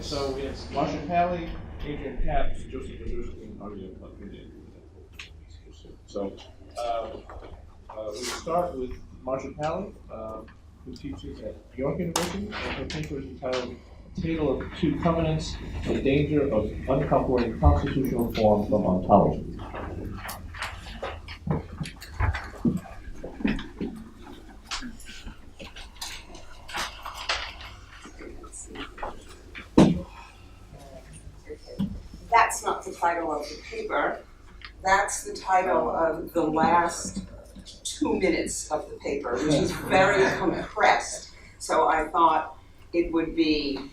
So it's Marcia Pally, Adrian Pabst, Joseph Bendersky, and Aryeh. So we start with Marcia Pally, who teaches at York University, and her paper is entitled "A Tale of Two Covenants: The Danger of Uncoupling Constitutional Form from Ontology." That's not the title of the paper. That's the title of the last 2 minutes of the paper, which is very compressed. So I thought it would be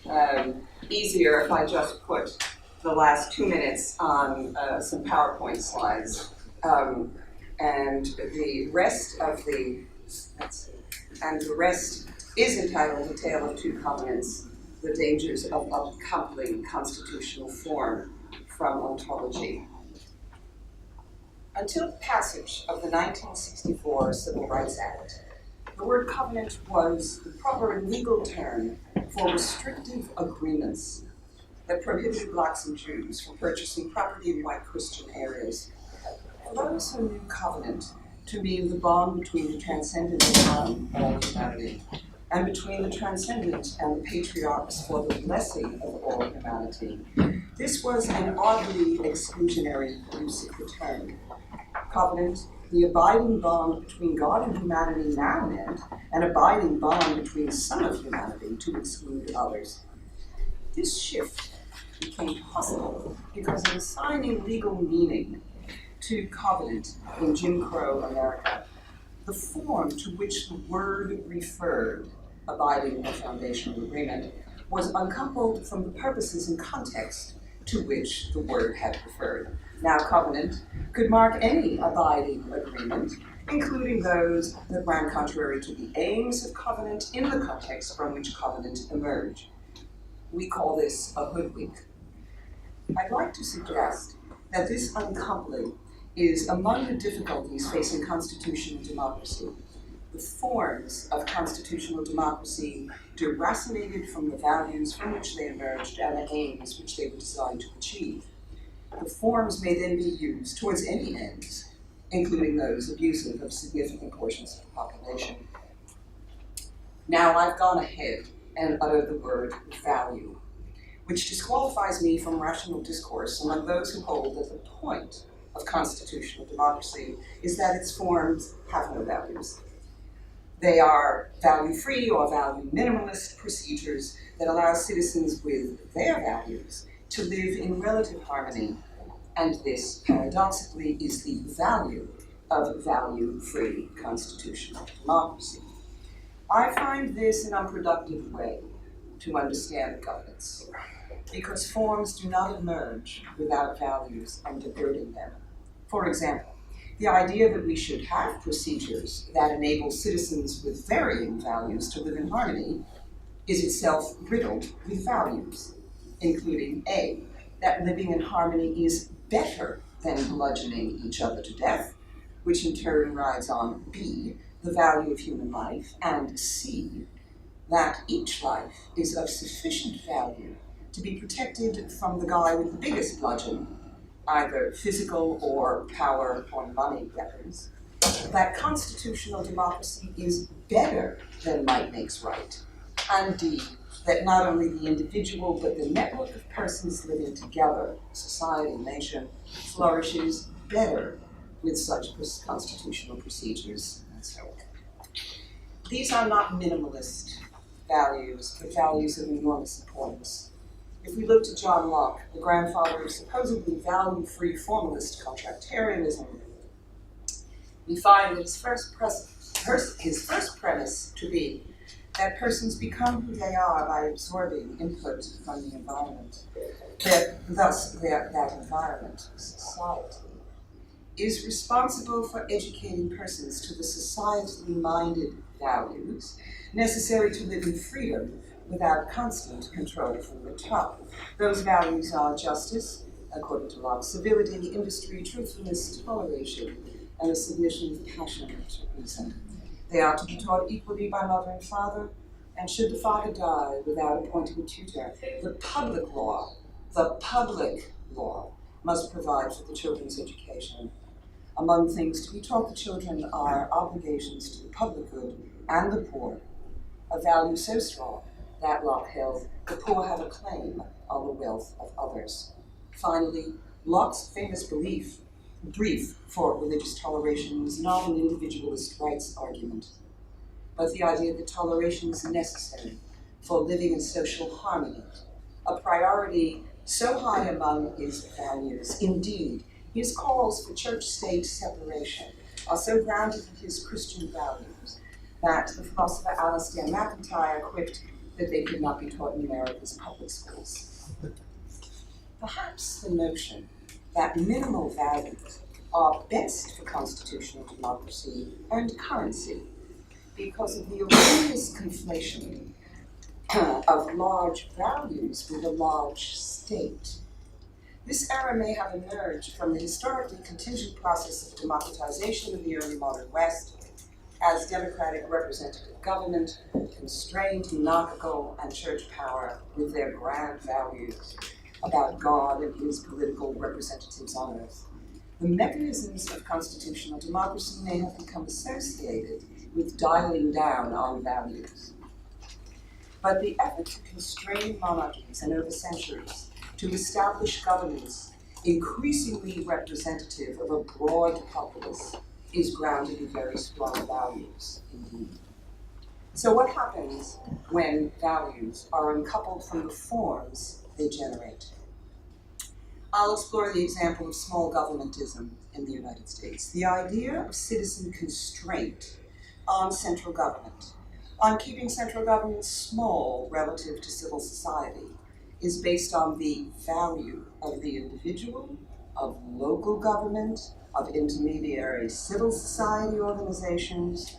easier if I just put the last 2 minutes on some PowerPoint slides. And the rest of the, is entitled "A Tale of Two Covenants: The Dangers of Uncoupling Constitutional Form from Ontology." Until the passage of the 1964 Civil Rights Act, the word covenant was the proper legal term for restrictive agreements that prohibited blacks and Jews from purchasing property in white Christian areas. For those who knew covenant to mean the bond between the transcendent and all humanity, and between the transcendent and the patriarchs for the blessing of all humanity, this was an oddly exclusionary use of the term. Covenant, the abiding bond between God and humanity, now meant an abiding bond between some of humanity to exclude others. This shift became possible because in assigning legal meaning to covenant in Jim Crow America, the form to which the word referred, abiding a foundational agreement, was uncoupled from the purposes and context to which the word had referred. Now, covenant could mark any abiding agreement, including those that ran contrary to the aims of covenant in the context from which covenant emerged. We call this a hoodwink. I'd like to suggest that this uncoupling is among the difficulties facing constitutional democracy. The forms of constitutional democracy deracinated from the values from which they emerged and the aims which they were designed to achieve. The forms may then be used towards any ends, including those abusive of significant portions of the population. Now I've gone ahead and uttered the word value, which disqualifies me from rational discourse among those who hold that the point of constitutional democracy is that its forms have no values. They are value-free or value-minimalist procedures that allow citizens with their values to live in relative harmony, and this, paradoxically, is the value of value-free constitutional democracy. I find this an unproductive way to understand governance, because forms do not emerge without values undergirding them. For example, the idea that we should have procedures that enable citizens with varying values to live in harmony is itself riddled with values, including A, that living in harmony is better than bludgeoning each other to death, which in turn rides on B, the value of human life, and C, that each life is of sufficient value to be protected from the guy with the biggest bludgeon, either physical or power or money weapons, that constitutional democracy is better than might makes right, and D, that not only the individual but the network of persons living together, society, nation, flourishes better with such constitutional procedures and so on. These are not minimalist values, but values of enormous importance. If we look to John Locke, the grandfather of supposedly value-free formalist contractarianism, we find that his first premise to be that persons become who they are by absorbing input from the environment, that environment, society, is responsible for educating persons to the societally minded values necessary to live in freedom without constant control from the top. Those values are justice, according to Locke, civility, industry, truthfulness, toleration, and a submission of passion to reason. They are to be taught equally by mother and father, And should the father die without appointing a tutor, the public law must provide for the children's education. Among things to be taught the children are obligations to the public good and the poor, a value so strong that Locke held the poor have a claim on the wealth of others. Finally, Locke's famous brief for religious toleration was not an individualist rights argument, but the idea that toleration is necessary for living in social harmony, a priority so high among his values. Indeed, his calls for church-state separation are so grounded in his Christian values that the philosopher Alistair MacIntyre quipped that they could not be taught in America's public schools. Perhaps the notion that minimal values are best for constitutional democracy earned currency because of the erroneous conflation of large values with a large state. This error may have emerged from the historically contingent process of democratization of the early modern West, as democratic representative government constrained monarchical and church power with their grand values about God and his political representatives on earth. The mechanisms of constitutional democracy may have become associated with dialing down on values. But the effort to constrain monarchies and over centuries to establish governments increasingly representative of a broad populace is grounded in very strong values indeed. So what happens when values are uncoupled from the forms they generate? I'll explore the example of small governmentism in the United States. The idea of citizen constraint on central government, on keeping central government small relative to civil society, is based on the value of the individual, of local government, of intermediary civil society organizations,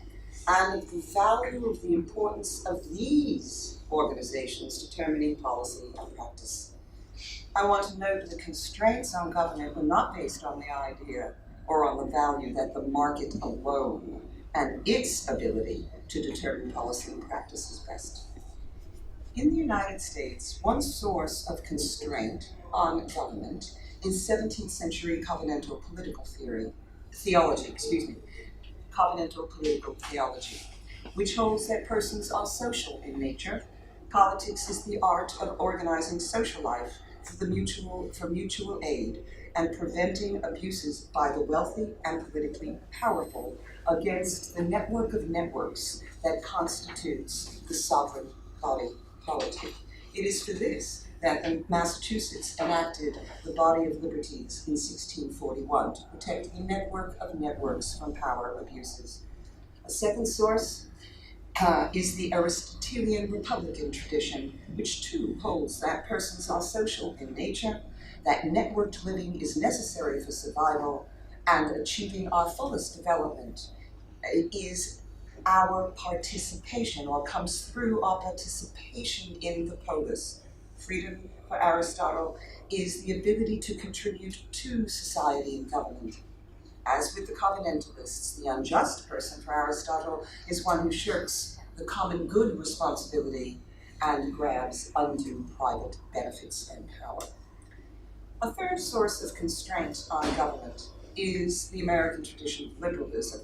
and of the value of the importance of these organizations determining policy and practice. I want to note that the constraints on government were not based on the idea or on the value that the market alone and its ability to determine policy and practice is best. In the United States, one source of constraint on government is 17th century covenantal political theology, covenantal political theology, which holds that persons are social in nature. Politics is the art of organizing social life for mutual aid and preventing abuses by the wealthy and politically powerful against the network of networks that constitutes the sovereign body politic. It is for this that Massachusetts enacted the Body of Liberties in 1641 to protect the network of networks from power abuses. A second source is the Aristotelian Republican tradition, which too holds that persons are social in nature, that networked living is necessary for survival, and achieving our fullest development is our participation, or comes through our participation in the polis. Freedom, for Aristotle, is the ability to contribute to society and government. As with the covenantalists, the unjust person for Aristotle is one who shirks the common good responsibility and grabs undue private benefits and power. A third source of constraint on government is the American tradition of liberalism,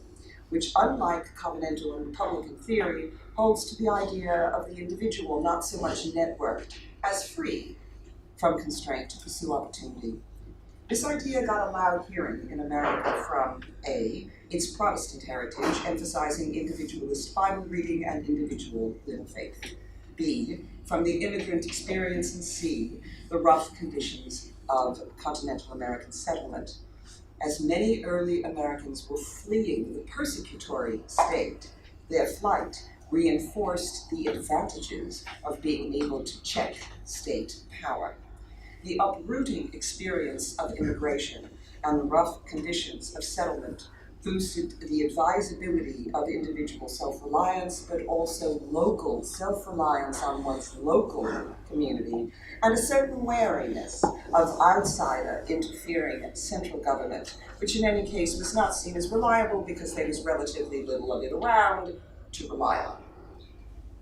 which, unlike covenantal and republican theory, holds to the idea of the individual not so much networked as free from constraint to pursue opportunity. This idea got a loud hearing in America from A, its Protestant heritage, emphasizing individualist Bible reading and individual little faith. B, from the immigrant experience, and C, the rough conditions of continental American settlement. As many early Americans were fleeing the persecutory state, their flight reinforced the advantages of being able to check state power. The uprooting experience of immigration and the rough conditions of settlement boosted the advisability of individual self-reliance, but also local self-reliance on one's local community, and a certain wariness of outsider interfering in central government, which in any case was not seen as reliable because there was relatively little of it around to rely on.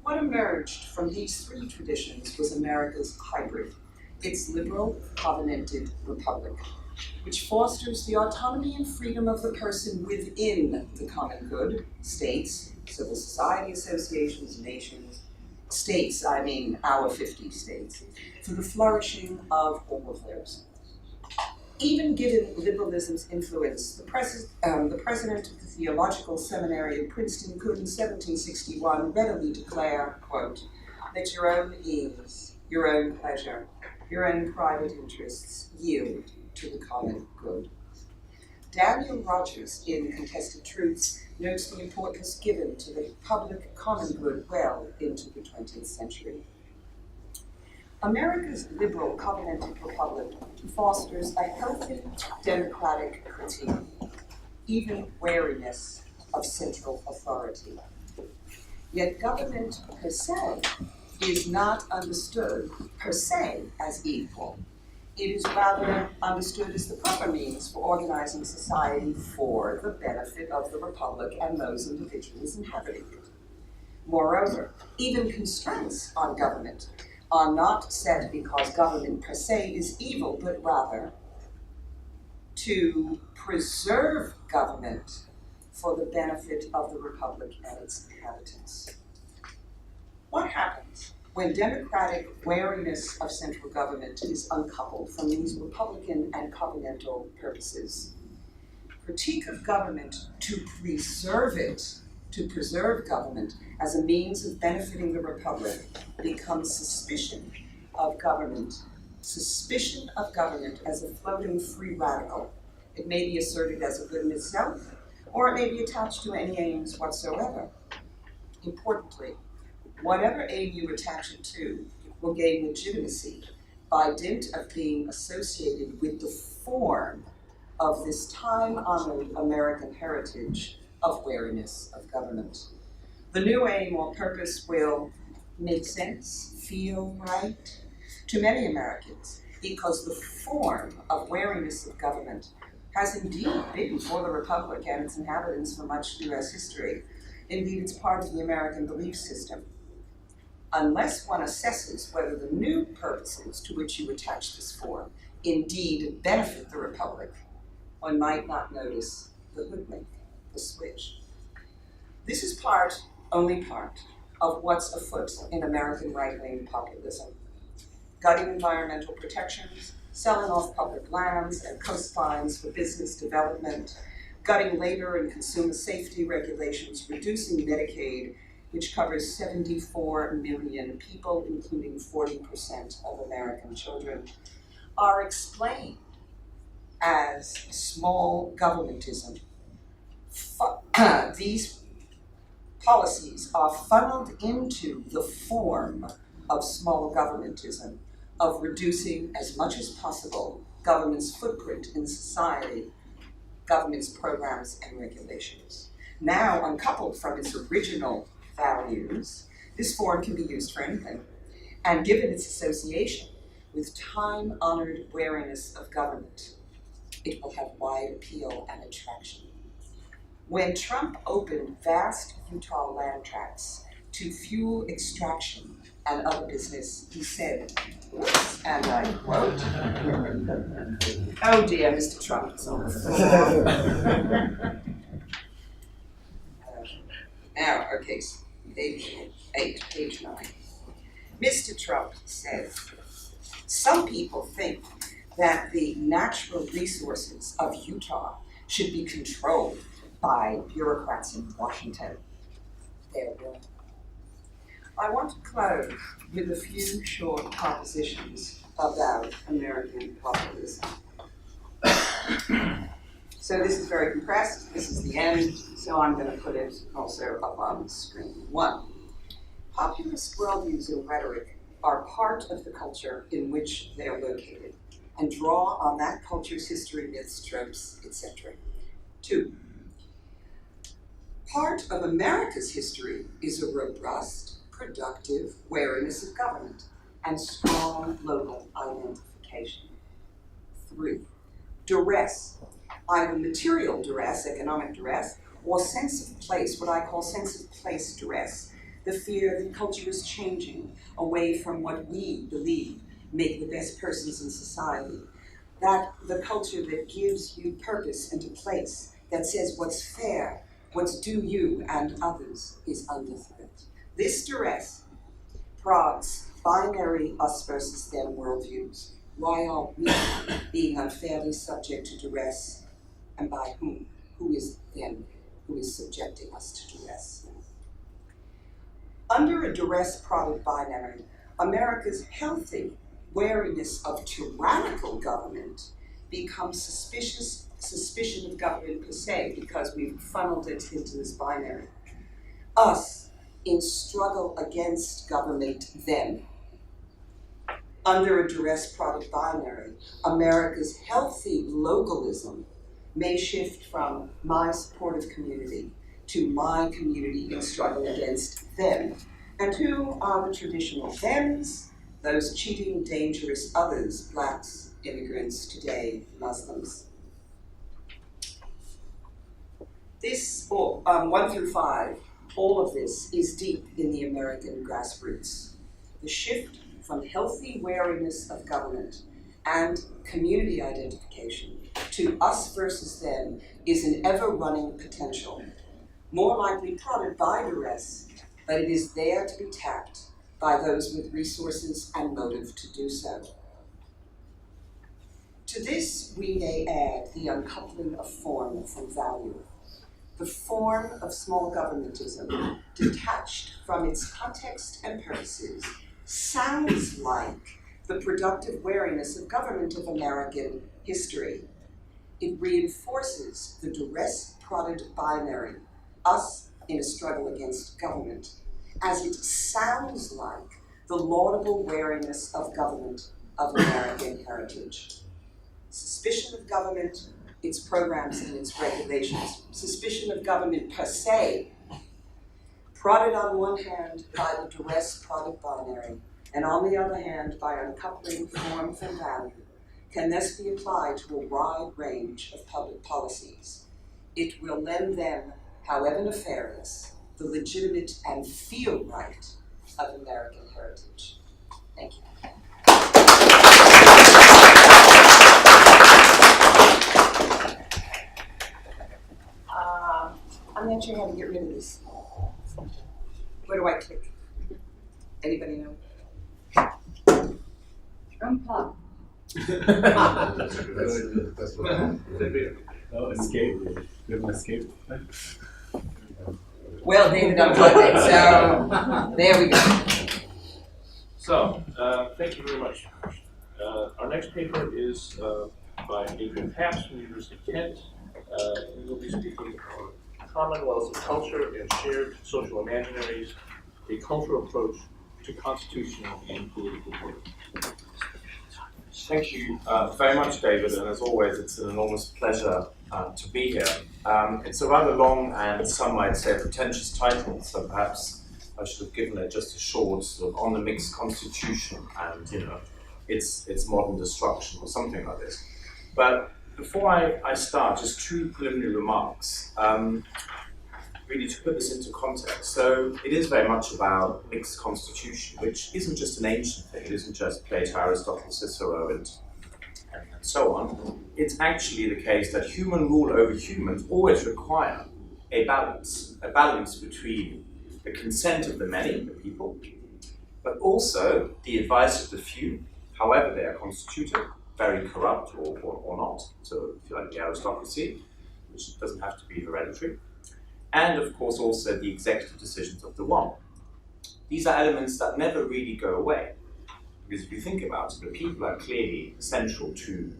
What emerged from these three traditions was America's hybrid, its liberal, covenanted republic, which fosters the autonomy and freedom of the person within the common good, states, civil society associations, nations, states, I mean our 50 states, for the flourishing of all of theirs. Even given liberalism's influence, the president of the Theological Seminary in Princeton could in 1761 readily declare, quote, that your own ease, your own pleasure, your own private interests yield to the common good. Daniel Rogers, in Contested Truths, notes the importance given to the public common good well into the 20th century. America's liberal covenanted republic fosters a healthy democratic critique, even wariness of central authority. Yet government per se is not understood per se as equal. It is rather understood as the proper means for organizing society for the benefit of the republic and those individuals inhabiting it. Moreover, even constraints on government are not set because government per se is evil, but rather to preserve government for the benefit of the republic and its inhabitants. What happens when democratic wariness of central government is uncoupled from these republican and covenantal purposes? Critique of government to preserve government as a means of benefiting the republic becomes suspicion of government as a floating free radical. It may be asserted as a good in itself, or it may be attached to any aims whatsoever. Importantly, whatever aim you attach it to will gain legitimacy by dint of being associated with the form of this time-honored American heritage of wariness of government. The new aim or purpose will make sense, feel right to many Americans because the form of wariness of government has indeed been for the Republic and its inhabitants for much U.S. history. Indeed, it's part of the American belief system. Unless one assesses whether the new purposes to which you attach this form indeed benefit the Republic, one might not notice the hoodwink, the switch. This is only part, of what's afoot in American right-wing populism. Gutting environmental protections, selling off public lands and coastlines for business development, gutting labor and consumer safety regulations, reducing Medicaid, which covers 74 million people, including 40% of American children, are explained as small governmentism. These policies are funneled into the form of small governmentism, of reducing as much as possible government's footprint in society, government's programs and regulations. Now, uncoupled from its original values, this form can be used for anything, and given its association with time-honored wariness of government, it will have wide appeal and attraction. When Trump opened vast Utah land tracts to fuel extraction and other business, he said, and I quote, "Oh dear, Mr. Trump is on the floor." Now, okay, page 8, page 9. Mr. Trump said, "Some people think that the natural resources of Utah should be controlled by bureaucrats in Washington. They're wrong." I want to close with a few short propositions about American populism. So this is very compressed, this is the end, so I'm going to put it also up on the screen. 1, populist worldviews and rhetoric are part of the culture in which they are located and draw on that culture's history, myths, tropes, etc. 2, part of America's history is a robust, productive wariness of government and strong local identification. 3, duress, either material duress, economic duress, or sense of place, what I call sense of place duress, the fear that culture is changing away from what we believe make the best persons in society, that the culture that gives you purpose and a place, that says what's fair, what's due you and others, is under threat. This duress prods binary us versus them worldviews. Why are we being unfairly subject to duress, and by whom? Who is them who is subjecting us to duress? Under a duress-prodded binary, America's healthy wariness of tyrannical government becomes suspicion of government per se, because we've funneled it into this binary. Us in struggle against government, them. Under a duress-prodded binary, America's healthy localism may shift from my supportive community to my community in struggle against them. And who are the traditional thems? Those cheating, dangerous others, blacks, immigrants, today, Muslims. This, 1 through 5, all of this is deep in the American grassroots. The shift from healthy wariness of government and community identification to us versus them is an ever-running potential, more likely prodded by duress, but it is there to be tapped by those with resources and motive to do so. To this, we may add the uncoupling of form from value. The form of small governmentism, detached from its context and purposes, sounds like the productive wariness of government of American history. It reinforces the duress-prodded binary, us in a struggle against government, as it sounds like the laudable wariness of government of American heritage. Suspicion of government, its programs and its regulations. Suspicion of government per se, prodded on one hand by the duress-prodded binary, and on the other hand by uncoupling form from value, can thus be applied to a wide range of public policies. It will lend them, however nefarious, the legitimate and feel right of American heritage. Thank you. I'm not sure how to get rid of this. Where do I click? Anybody know? Unplug. Oh, escape. You have an escape? Well, David unplugged it, so there we go. So, thank you very much. Our next paper is by Adrian Pabst from the University of Kent. We will be speaking on Commonwealths of Culture and Shared Social Imaginaries, a cultural approach to constitutional and political work. Thank you very much, David, and as always, it's an enormous pleasure to be here. It's a rather long and some might say pretentious title, so perhaps I should have given it just a short sort of on the mixed constitution and its modern destruction or something like this. But before I start, just two preliminary remarks, really to put this into context. So it is very much about mixed constitution, which isn't just an ancient thing. It isn't just Plato, Aristotle, Cicero, and so on. It's actually the case that human rule over humans always require a balance between the consent of the many, the people, but also the advice of the few, however they are constituted, very corrupt or not. So if you like the aristocracy, which doesn't have to be hereditary. And of course also the executive decisions of the one. These are elements that never really go away. Because if you think about it, the people are clearly central to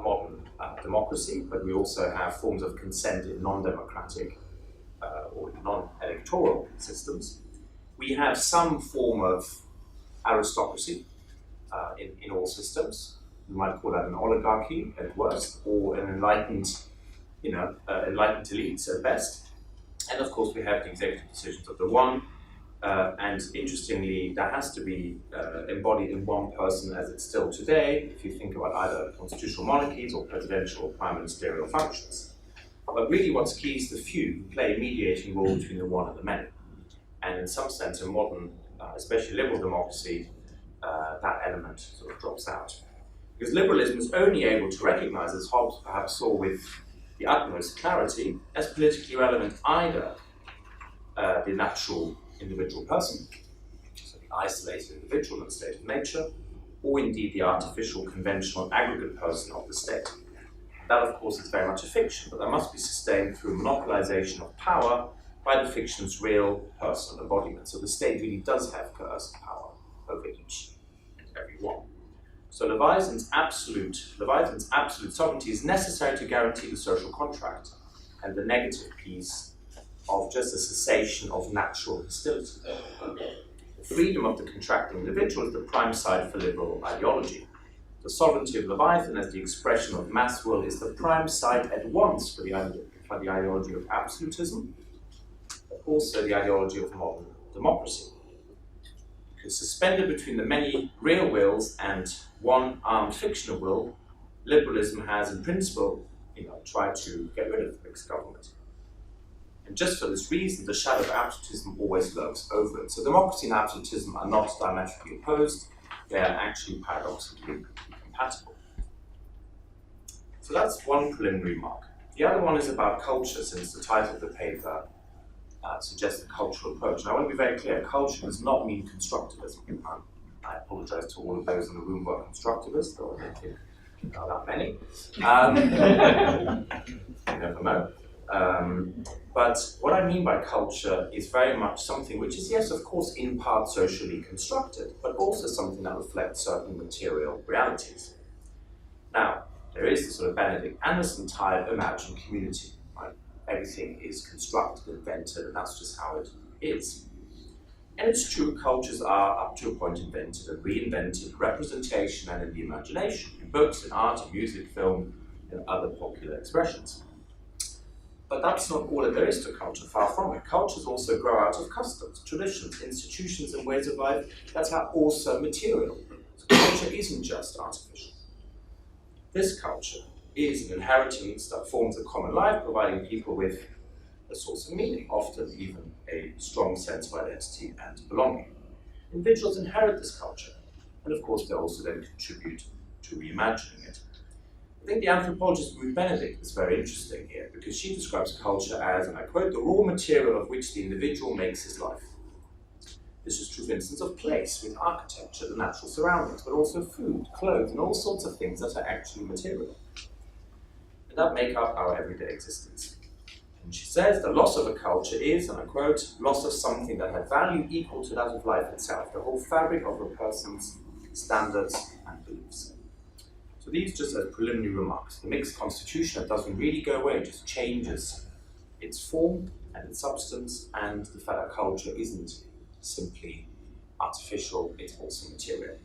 modern democracy, but we also have forms of consent in non-democratic or non-electoral systems. We have some form of aristocracy in all systems. You might call that an oligarchy at worst, or an enlightened elites at best. And of course, we have the executive decisions of the one, and interestingly, that has to be embodied in one person as it's still today, if you think about either constitutional monarchies or presidential or prime ministerial functions. But really what's key is the few who play a mediating role between the one and the many. and in some sense in modern, especially liberal democracy, that element sort of drops out. Because liberalism is only able to recognize, as Hobbes perhaps saw with the utmost clarity, as politically relevant either the natural individual person, so the isolated individual in the state of nature, or indeed the artificial, conventional, aggregate person of the state. That, of course, is very much a fiction, but that must be sustained through monopolization of power by the fiction's real personal embodiment. So the state really does have coercive power over each and every one. So Leviathan's absolute sovereignty is necessary to guarantee the social contract and the negative piece of just a cessation of natural hostility. The freedom of the contracting individual is the prime side for liberal ideology. The sovereignty of Leviathan as the expression of mass will is the prime side at once for the ideology of absolutism, but also the ideology of modern democracy. Because suspended between the many real wills and one armed fictional will, liberalism has in principle tried to get rid of mixed government. And just for this reason, the shadow of absolutism always lurks over it. So democracy and absolutism are not diametrically opposed, they are actually paradoxically compatible. So that's one preliminary remark. The other one is about culture, since the title of the paper suggests a cultural approach. And I want to be very clear, culture does not mean constructivism. I apologize to all of those in the room who are constructivists, though I don't think there are that many. You never know. But what I mean by culture is very much something which is, yes, of course, in part socially constructed, but also something that reflects certain material realities. Now, there is the sort of Benedict Anderson-type imagined community. Right? Everything is constructed, invented, and that's just how it is. And it's true, cultures are up to a point invented and reinvented, representation and in the imagination, in books, in art, in music, film, and other popular expressions. But that's not all that there is to culture, far from it. Cultures also grow out of customs, traditions, institutions, and ways of life that are also material. So culture isn't just artificial. This culture is an inheritance that forms a common life, providing people with a source of meaning, often even a strong sense of identity and belonging. Individuals inherit this culture, and of course they also then contribute to reimagining it. I think the anthropologist Ruth Benedict is very interesting here because she describes culture as, and I quote, the raw material of which the individual makes his life. This is true, for instance, of place, with architecture, the natural surroundings, but also food, clothes, and all sorts of things that are actually material, and that make up our everyday existence. And she says the loss of a culture is, and I quote, loss of something that had value equal to that of life itself, the whole fabric of a person's standards and beliefs. So these just as preliminary remarks. The mixed constitution that doesn't really go away, it just changes its form and its substance, and the fact that culture isn't simply artificial, it's also material.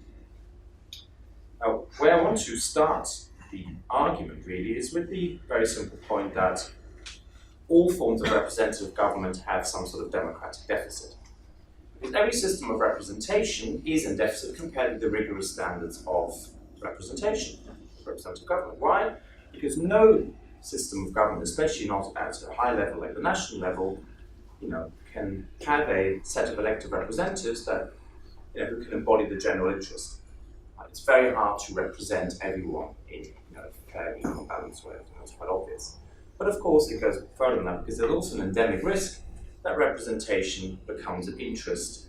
Now, where I want to start the argument really is with the very simple point that all forms of representative government have some sort of democratic deficit. Because every system of representation is in deficit compared with the rigorous standards of representation, representative government. Why? Because no system of government, especially not at a high level like the national level, can have a set of elected representatives that who can embody the general interest. It's very hard to represent everyone in a fair, equal, balanced way. That's quite obvious. But of course, it goes further than that because there's also an endemic risk that representation becomes an interest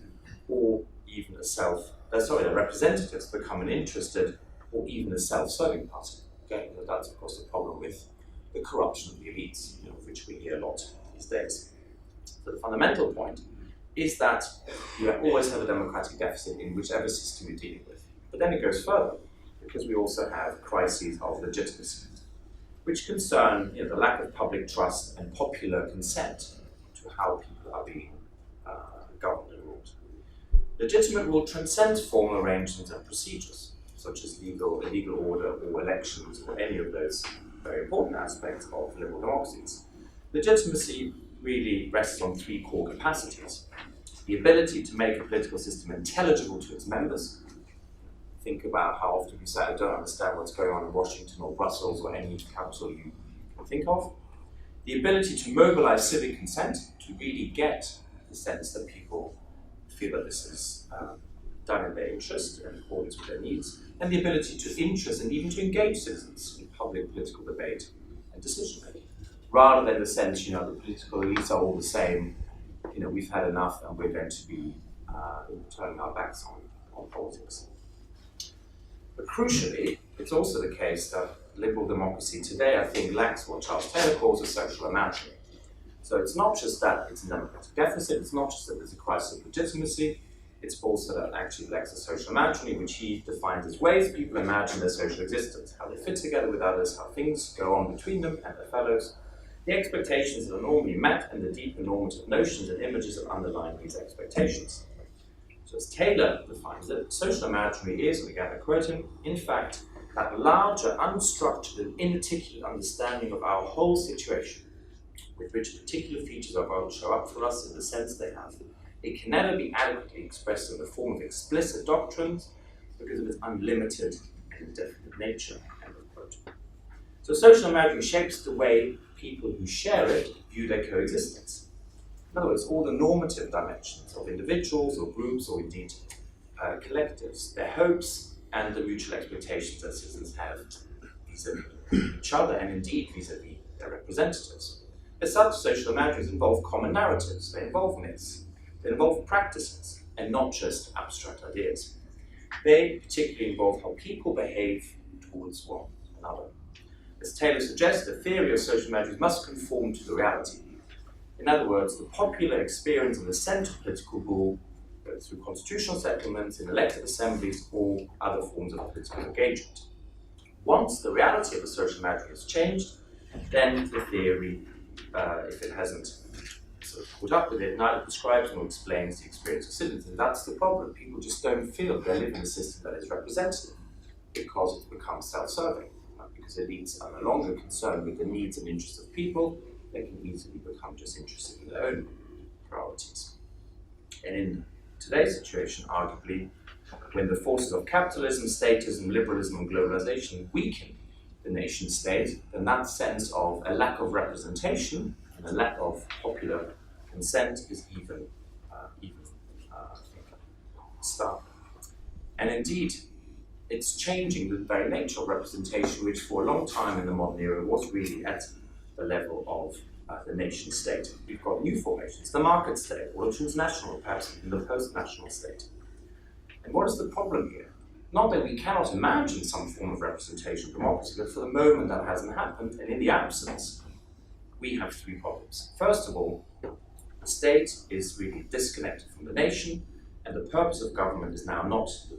or even that representatives become an interested or even a self-serving party. Okay, that's of course the problem with the corruption of the elites, of which we hear a lot these days. So the fundamental point is that you always have a democratic deficit in whichever system you're dealing with. But then it goes further, because we also have crises of legitimacy, which concern the lack of public trust and popular consent to how people are being governed and ruled. Legitimate rule transcends formal arrangements and procedures, such as legal order or elections or any of those very important aspects of liberal democracies. Legitimacy really rests on three core capacities. The ability to make a political system intelligible to its members. Think about how often you say, I don't understand what's going on in Washington or Brussels or any capital you can think of. The ability to mobilize civic consent, to really get the sense that people feel that this is done in their interest and in accordance with their needs, and the ability to interest and even to engage citizens in public political debate and decision making, rather than the sense, the political elites are all the same, we've had enough and we're going to be turning our backs on politics. But crucially, it's also the case that liberal democracy today, I think, lacks what Charles Taylor calls a social imaginary. So it's not just that it's a democratic deficit, it's not just that there's a crisis of legitimacy, it's also that it actually lacks a social imaginary, which he defines as ways people imagine their social existence, how they fit together with others, how things go on between them and their fellows, the expectations that are normally met, and the deeper normative notions and images that underline these expectations. So as Taylor defines it, social imaginary is, and again I quote him, in fact, that larger, unstructured and inarticulate understanding of our whole situation, with which particular features of our show up for us in the sense they have. It can never be adequately expressed in the form of explicit doctrines because of its unlimited and indefinite nature. End of quote. So social imaginary shapes the way people who share it view their coexistence. In other words, all the normative dimensions of individuals or groups or indeed collectives, their hopes and the mutual expectations that citizens have vis-a-vis each other and indeed vis-a-vis their representatives. As such, social imaginaries involve common narratives, they involve myths, they involve practices, and not just abstract ideas. They particularly involve how people behave towards one another. As Taylor suggests, the theory of social imaginaries must conform to the reality. In other words, the popular experience and the central political rule, both through constitutional settlements, in elected assemblies, or other forms of political engagement. Once the reality of the social imaginary has changed, then the theory, if it hasn't sort of caught up with it, neither prescribes nor explains the experience of citizens. And that's the problem. People just don't feel they live in a system that is representative because it becomes self-serving. Because elites are no longer concerned with the needs and interests of people, they can easily become just interested in their own priorities. And in today's situation, arguably, when the forces of capitalism, statism, liberalism, and globalization weaken the nation state, then that sense of a lack of representation and a lack of popular consent is even stark. And indeed, it's changing the very nature of representation, which for a long time in the modern era was really at the level of the nation state. We've got new formations, the market state, or the transnational, perhaps even the post-national state. And what is the problem here? Not that we cannot imagine some form of representation of democracy, but for the moment that hasn't happened, and in the absence, we have three problems. First of all, the state is really disconnected from the nation, and the purpose of government is now not the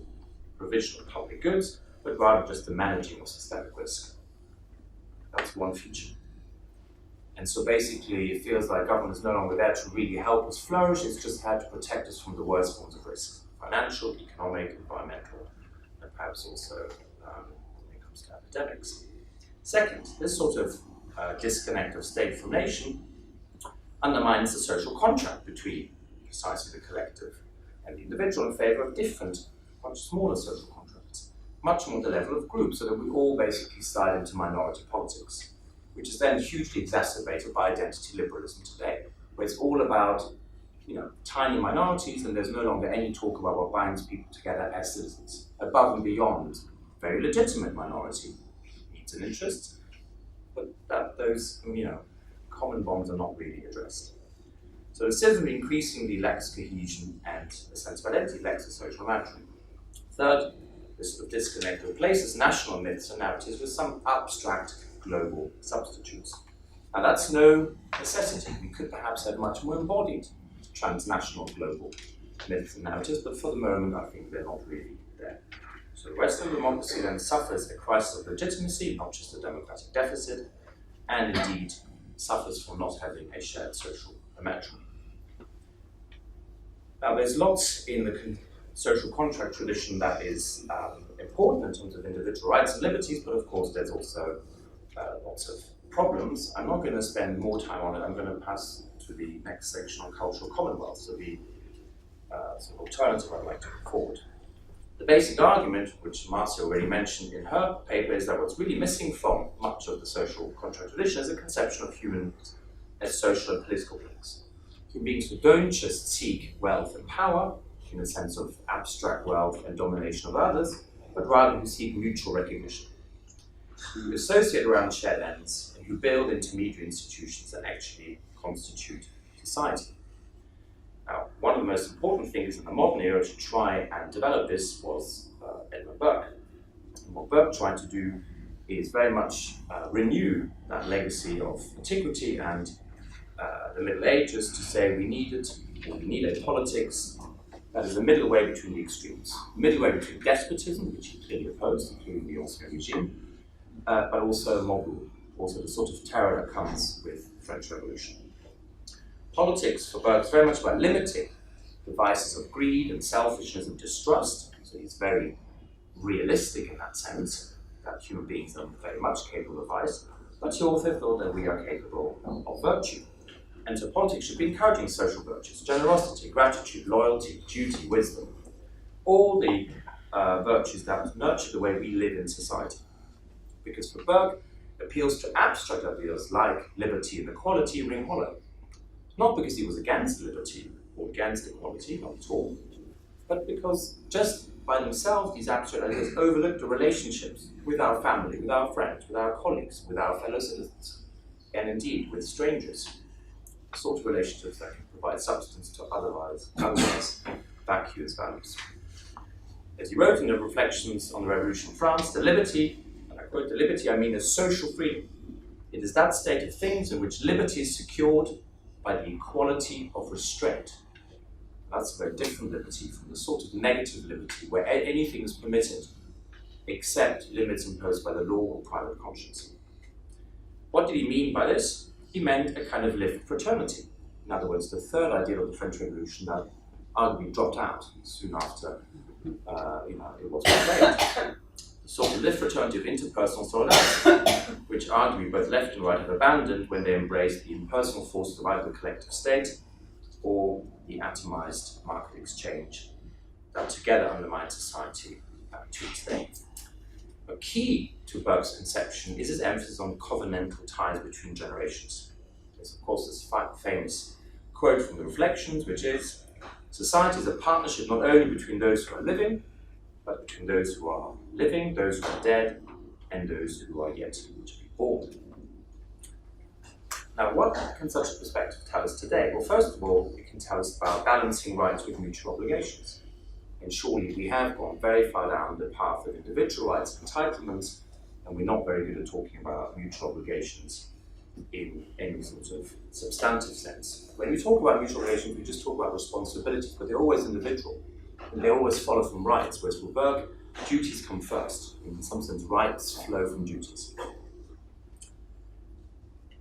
provision of public goods, but rather just the managing of systemic risk. That's one feature. And so basically, it feels like government is no longer there to really help us flourish, it's just had to protect us from the worst forms of risk. Financial, economic, environmental, and perhaps also when it comes to epidemics. Second, this sort of disconnect of state from nation undermines the social contract between precisely the collective and the individual in favor of different, much smaller social contracts, much more at the level of groups, so that we all basically slide into minority politics, which is then hugely exacerbated by identity liberalism today, where it's all about tiny minorities, and there's no longer any talk about what binds people together as citizens, above and beyond very legitimate minority needs and interests, but that those common bonds are not really addressed. So the citizenry increasingly lacks cohesion and a sense of identity, lacks a social imaginary. Third, this sort of disconnect replaces national myths and narratives with some abstract global substitutes. Now that's no necessity. We could perhaps have much more embodied transnational global myths and narratives, but for the moment I think they're not really there. So Western democracy then suffers a crisis of legitimacy, not just a democratic deficit, and indeed suffers from not having a shared social imaginary. Now there's lots in the social contract tradition that is important in terms of individual rights and liberties, but of course there's also lots of problems. I'm not going to spend more time on it. I'm going to pass to the next section on cultural commonwealths, so the sort of alternative I'd like to put forward. The basic argument, which Marcia already mentioned in her paper, is that what's really missing from much of the social contract tradition is a conception of humans as social and political beings. human beings who don't just seek wealth and power, in a sense of abstract wealth and domination of others, but rather who seek mutual recognition, who associate around shared ends, and who build intermediary institutions that actually constitute society. Now, one of the most important things in the modern era to try and develop this was Edmund Burke. And what Burke tried to do is very much renew that legacy of antiquity and the Middle Ages to say we need a politics that is a middle way between the extremes. Middle way between despotism, which he clearly opposed, including the Austrian regime, but also mob rule, also the sort of terror that comes with the French Revolution. Politics for Burke is very much about limiting the vices of greed and selfishness and distrust, so he's very realistic in that sense, that human beings are very much capable of vice, but he also thought that we are capable of virtue. And so politics should be encouraging social virtues, generosity, gratitude, loyalty, duty, wisdom, all the virtues that nurture the way we live in society. Because for Burke, appeals to abstract ideas like liberty and equality ring hollow. Not because he was against liberty or against equality, not at all, but because just by themselves these abstract ideas overlook the relationships with our family, with our friends, with our colleagues, with our fellow citizens, and indeed with strangers. The sort of relationships that can provide substance to otherwise vacuous values. As he wrote in the Reflections on the Revolution in France, the liberty, and I quote, the liberty I mean is social freedom. It is that state of things in which liberty is secured by the equality of restraint. That's a very different liberty from the sort of negative liberty where anything is permitted except limits imposed by the law or private conscience. What did he mean by this? He meant a kind of lived fraternity. In other words, the third ideal of the French Revolution that arguably dropped out soon after it was proclaimed. The sort of lived fraternity of interpersonal solidarity, which arguably both left and right have abandoned when they embraced the impersonal forces of either the collective state or the atomized market exchange that together undermine society to its day. A key to Burke's conception is his emphasis on covenantal ties between generations. There's of course this famous quote from the Reflections, which is, society is a partnership not only between those who are living, but between those who are living, those who are dead, and those who are yet to be born. Now, what can such a perspective tell us today? Well, first of all, it can tell us about balancing rights with mutual obligations. And surely we have gone very far down the path of individual rights and entitlements, and we're not very good at talking about mutual obligations in any sort of substantive sense. When we talk about mutual obligations, we just talk about responsibilities, but they're always individual, and they always follow from rights, whereas for Burke, duties come first. In some sense, rights flow from duties.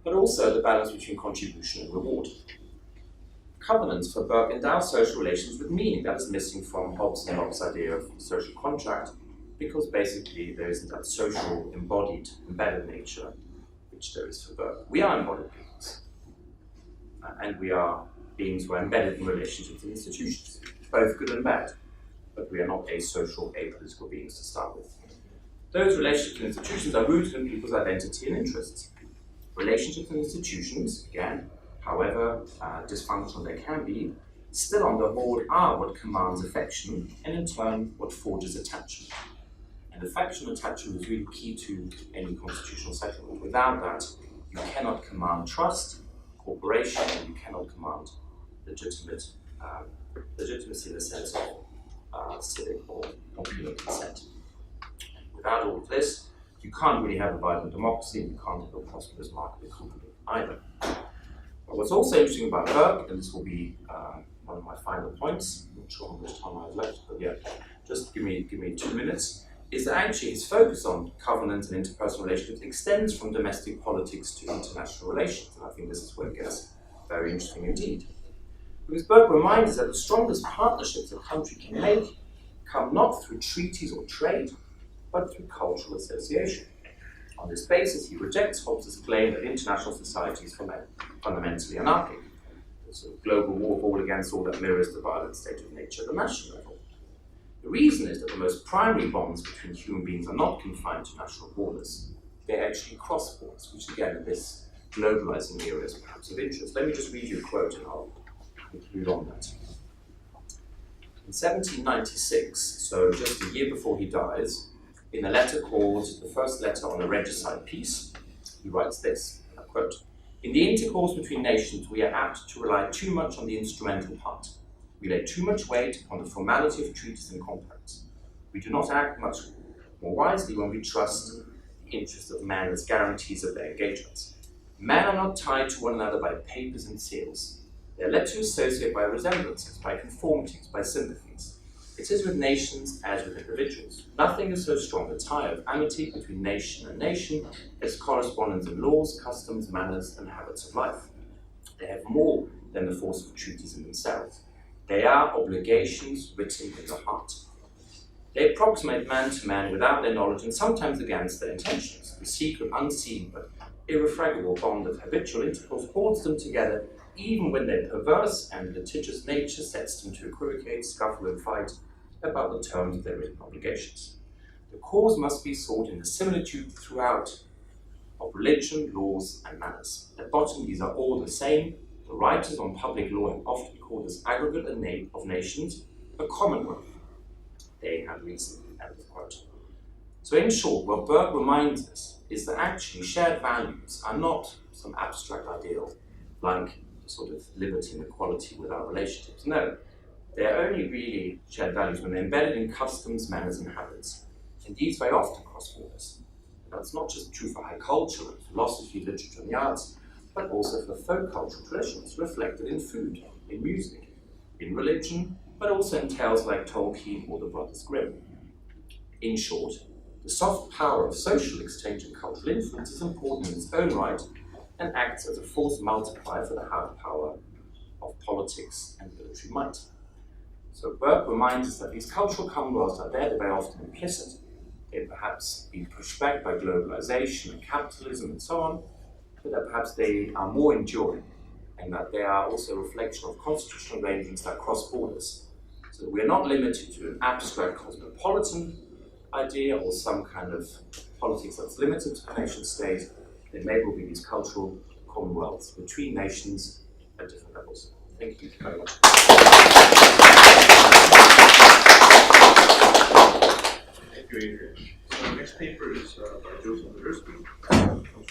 But also the balance between contribution and reward. Covenants for Burke endow social relations with meaning that is missing from Hobbes and Locke's idea of social contract, because basically there isn't that social embodied, embedded nature which there is for Burke. We are embodied beings, and we are beings who are embedded in relationships and institutions, both good and bad, but we are not asocial, apolitical beings to start with. Those relationships and institutions are rooted in people's identity and interests. Relationships and institutions, again, however dysfunctional they can be, still on the whole are what commands affection, and in turn what forges attachment. And affection and attachment is really key to any constitutional settlement. Without that, you cannot command trust, cooperation, and you cannot command legitimacy in the sense of civic or popular consent. Without all of this, you can't really have a vibrant democracy, and you can't have a prosperous market economy either. But what's also interesting about Burke, and this will be one of my final points, I'm not sure how much time I have left, but yeah, just give me 2 minutes, is that actually his focus on covenants and interpersonal relationships extends from domestic politics to international relations, and I think this is where it gets very interesting indeed. Because Burke reminds us that the strongest partnerships a country can make come not through treaties or trade, but through cultural association. On this basis, he rejects Hobbes' claim that international society is fundamentally anarchic. It's a global war against all that mirrors the violent state of nature at the national level. The reason is that the most primary bonds between human beings are not confined to national borders. They actually cross borders, which again in this globalizing era is perhaps of interest. Let me just read you a quote and I'll conclude on that. In 1796, so just a year before he dies, in a letter called The First Letter on a Regicide Peace, he writes this, I quote, "In the intercourse between nations, we are apt to rely too much on the instrumental part. We lay too much weight upon the formality of treaties and compacts. We do not act much more wisely when we trust the interests of men as guarantees of their engagements. Men are not tied to one another by papers and seals. They are led to associate by resemblances, by conformities, by sympathies. It is with nations as with individuals. Nothing is so strong a tie of amity between nation and nation as correspondence in laws, customs, manners, and habits of life. They have more than the force of treaties in themselves. They are obligations written in the heart. They approximate man to man without their knowledge and sometimes against their intentions. The secret, unseen, but irrefragable bond of habitual intercourse holds them together even when their perverse and litigious nature sets them to equivocate, scuffle, and fight about the terms of their written obligations. The cause must be sought in the similitude throughout of religion, laws, and manners. At bottom, these are all the same. The writers on public law have often called this aggregate of nations a Commonwealth. They had reason." End of quote. So in short, what Burke reminds us is that actually shared values are not some abstract ideal, like sort of liberty and equality without relationships. No, they're only really shared values when they're embedded in customs, manners, and habits. And these very often cross borders. That's not just true for high culture and philosophy, literature, and the arts, but also for folk cultural traditions reflected in food, in music, in religion, but also in tales like Tolkien or the Brothers Grimm. In short, the soft power of social exchange and cultural influence is important in its own right and acts as a force multiplier for the hard power of politics and military might. So Burke reminds us that these cultural commonwealths are there, they're very often implicit. They've perhaps been pushed back by globalization and capitalism and so on, but that perhaps they are more enduring and that they are also a reflection of constitutional arrangements that cross borders. So we're not limited to an abstract cosmopolitan idea or some kind of politics that's limited to the nation state. There may well be these cultural commonwealths between nations at different levels. Thank you very much. Thank you, Adrian. So the next paper is by Joseph Bendersky, comes from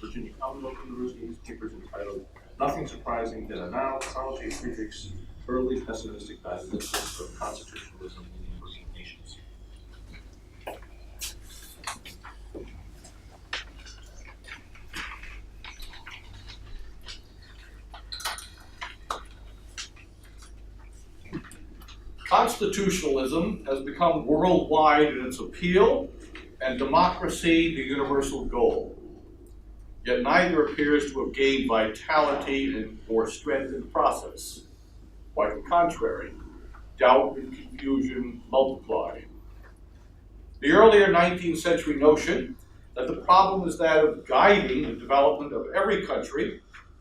Virginia Commonwealth University. His paper is entitled "Nothing Surprising That Ontology, Friedrich's Early Pessimistic Diagnosis of Constitutionalism in the Emerging Nations." Constitutionalism has become worldwide in its appeal, and democracy the universal goal. Yet neither appears to have gained vitality or strength in the process. Quite the contrary, doubt and confusion multiply. The earlier 19th century notion that the problem is that of guiding the development of every country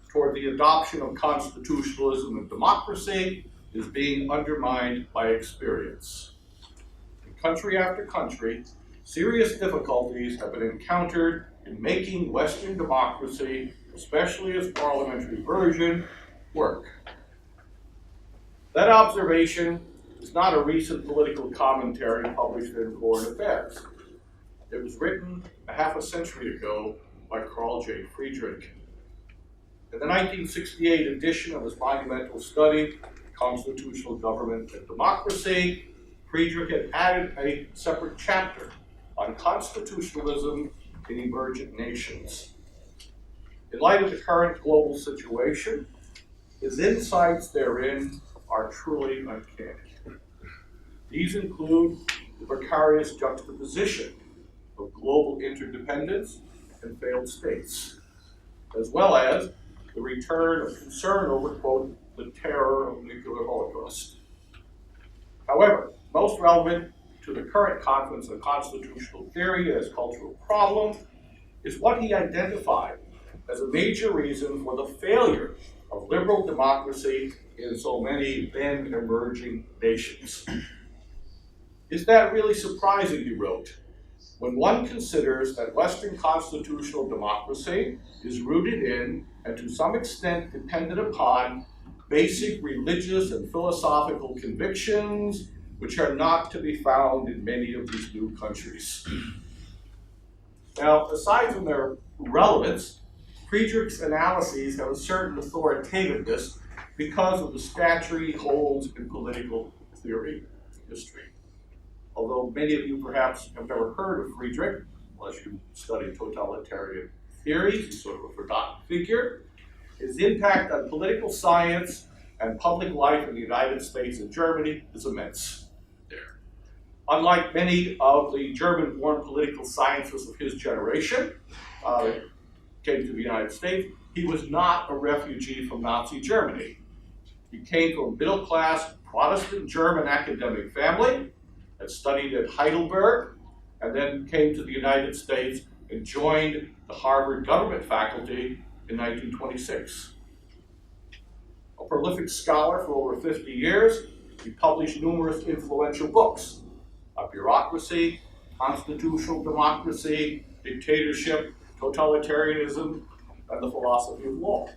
toward the adoption of constitutionalism and democracy is being undermined by experience. In country after country, serious difficulties have been encountered in making Western democracy, especially its parliamentary version, work. That observation is not a recent political commentary published in Foreign Affairs. It was written a half a century ago by Carl J. Friedrich. In the 1968 edition of his monumental study, Constitutional Government and Democracy, Friedrich had added a separate chapter on constitutionalism in emergent nations. In light of the current global situation, his insights therein are truly uncanny. These include the precarious juxtaposition of global interdependence and failed states, as well as the return of concern over, quote, the terror of nuclear holocaust. However, most relevant to the current confluence of constitutional theory as cultural problem is what he identified as a major reason for the failure of liberal democracy in so many then emerging nations. Is that really surprising, he wrote, when one considers that Western constitutional democracy is rooted in and to some extent dependent upon basic religious and philosophical convictions which are not to be found in many of these new countries. Now, aside from their relevance, Friedrich's analyses have a certain authoritativeness because of the stature he holds in political theory history. Although many of you perhaps have never heard of Friedrich, unless you study totalitarian theory, he's sort of a forgotten figure. His impact on political science and public life in the United States and Germany is immense there. Unlike many of the German-born political scientists of his generation, came to the United States, he was not a refugee from Nazi Germany. He came from a middle-class Protestant German academic family, had studied at Heidelberg, and then came to the United States and joined the Harvard government faculty in 1926. A prolific scholar for over 50 years, he published numerous influential books on bureaucracy, constitutional democracy, dictatorship, totalitarianism, and the philosophy of law.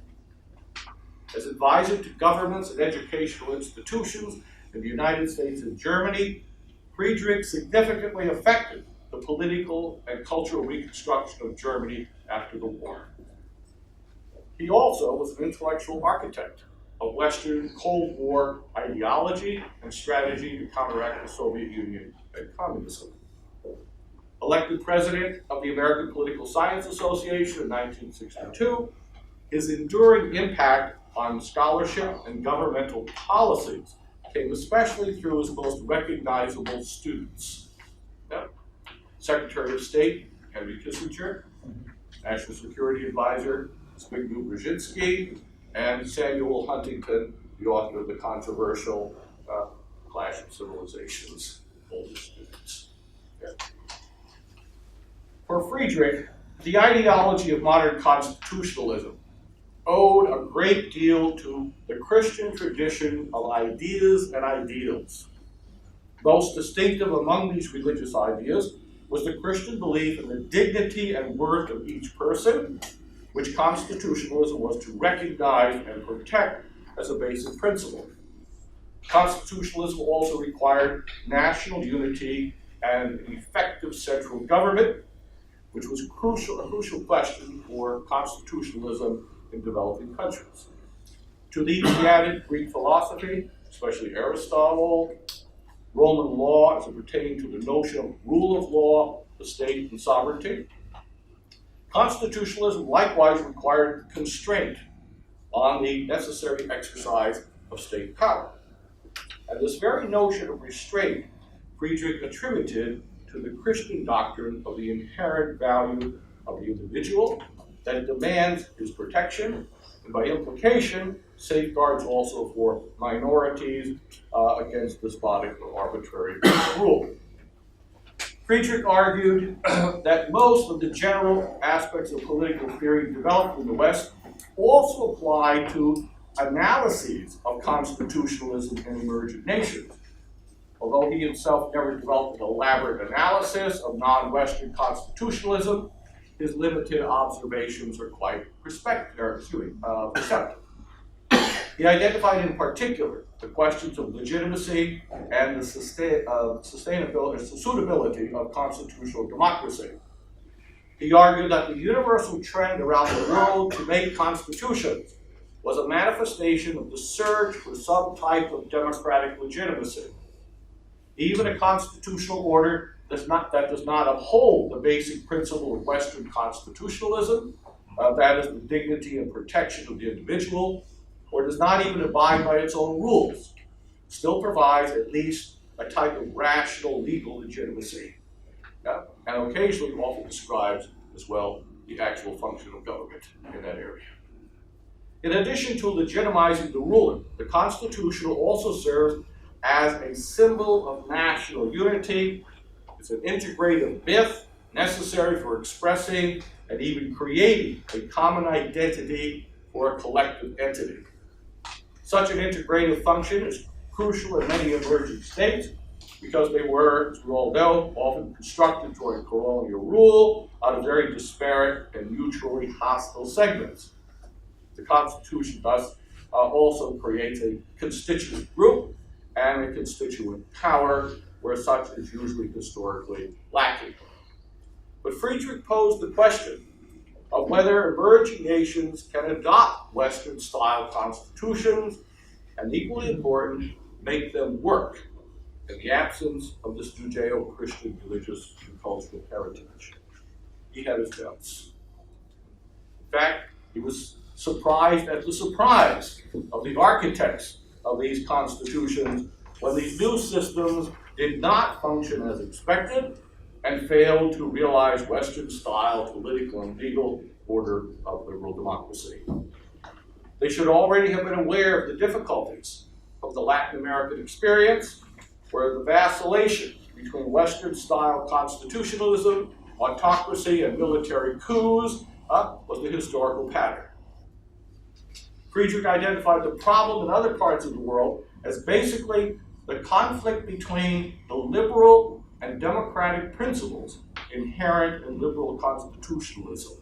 As advisor to governments and educational institutions in the United States and Germany, Friedrich significantly affected the political and cultural reconstruction of Germany after the war. He also was an intellectual architect of Western Cold War ideology and strategy to counteract the Soviet Union and communism. Elected president of the American Political Science Association in 1962, his enduring impact on scholarship and governmental policies came especially through his most recognizable students. Secretary of State Henry Kissinger, National Security Advisor Zbigniew Brzezinski, and Samuel Huntington, the author of the controversial Clash of Civilizations, older students. For Friedrich, the ideology of modern constitutionalism owed a great deal to the Christian tradition of ideas and ideals. Most distinctive among these religious ideas was the Christian belief in the dignity and worth of each person, which constitutionalism was to recognize and protect as a basic principle. Constitutionalism also required national unity and an effective central government, which was a crucial question for constitutionalism in developing countries. To these he added Greek philosophy, especially Aristotle, Roman law as it pertained to the notion of rule of law, the state, and sovereignty. Constitutionalism likewise required constraint on the necessary exercise of state power. And this very notion of restraint Friedrich attributed to the Christian doctrine of the inherent value of the individual, that it demands his protection, and by implication, safeguards also for minorities against despotic or arbitrary rule. Friedrich argued that most of the general aspects of political theory developed in the West also apply to analyses of constitutionalism in emergent nations. Although he himself never developed an elaborate analysis of non-Western constitutionalism, his limited observations are quite perceptive. He identified in particular the questions of legitimacy and the suitability of constitutional democracy. He argued that the universal trend around the world to make constitutions was a manifestation of the search for some type of democratic legitimacy. Even a constitutional order that does not uphold the basic principle of Western constitutionalism, that is the dignity and protection of the individual, or does not even abide by its own rules, still provides at least a type of rational legal legitimacy, and occasionally often describes as well the actual function of government in that area. In addition to legitimizing the ruler, the Constitution also serves as a symbol of national unity. It's an integrative myth necessary for expressing and even creating a common identity or a collective entity. Such an integrative function is crucial in many emerging states because they were, as we all know, often constructed during colonial rule out of very disparate and mutually hostile segments. The Constitution thus also creates a constituent group and a constituent power where such is usually historically lacking. But Friedrich posed the question of whether emerging nations can adopt Western-style constitutions, and equally important, make them work in the absence of this Judeo-Christian religious and cultural heritage. He had his doubts. In fact, he was surprised at the surprise of the architects of these constitutions when these new systems did not function as expected and failed to realize Western-style political and legal order of liberal democracy. They should already have been aware of the difficulties of the Latin American experience, where the vacillation between Western-style constitutionalism, autocracy, and military coups was the historical pattern. Friedrich identified the problem in other parts of the world as basically the conflict between the liberal and democratic principles inherent in liberal constitutionalism.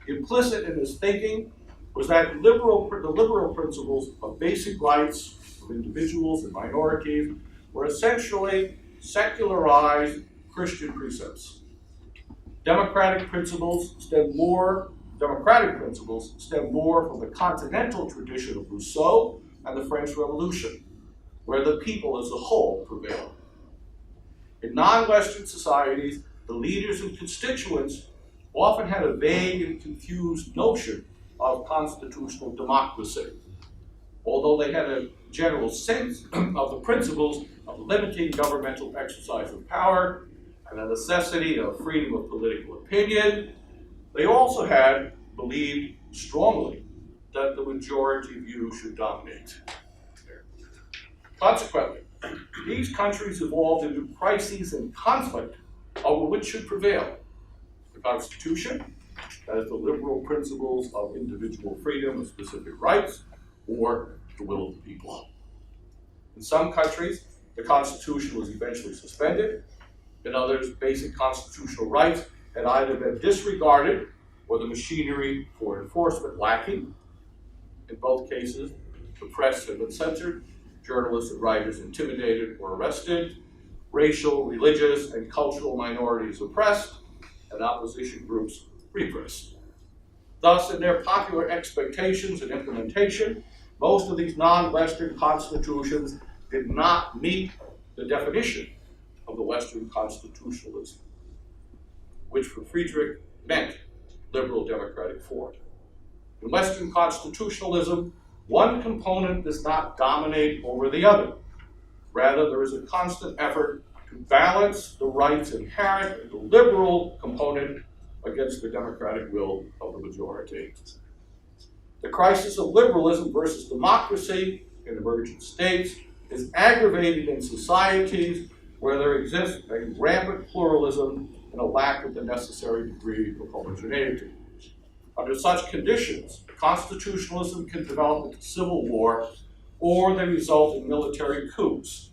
Implicit in his thinking was that the liberal principles of basic rights of individuals and minorities were essentially secularized Christian precepts. Democratic principles stem more from the continental tradition of Rousseau and the French Revolution, where the people as a whole prevailed. In non-Western societies, the leaders and constituents often had a vague and confused notion of constitutional democracy, although they had a general sense of the principles of limiting governmental exercise of power and the necessity of freedom of political opinion. They also believed strongly that the majority view should dominate. Consequently, these countries evolved into crises and conflict over which should prevail: the Constitution, that is the liberal principles of individual freedom and specific rights, or the will of the people. In some countries, the Constitution was eventually suspended. In others, basic constitutional rights had either been disregarded or the machinery for enforcement lacking. In both cases, the press had been censored, journalists and writers intimidated or arrested, racial, religious, and cultural minorities oppressed, and opposition groups repressed. Thus, in their popular expectations and implementation, most of these non-Western constitutions did not meet the definition of the Western constitutionalism, which for Friedrich meant liberal democratic form. In Western constitutionalism, one component does not dominate over the other. Rather, there is a constant effort to balance the rights inherent in the liberal component against the democratic will of the majority. The crisis of liberalism versus democracy in emergent states is aggravated in societies where there exists a rampant pluralism and a lack of the necessary degree of homogeneity. Under such conditions, constitutionalism can develop into civil war, or they result in military coups.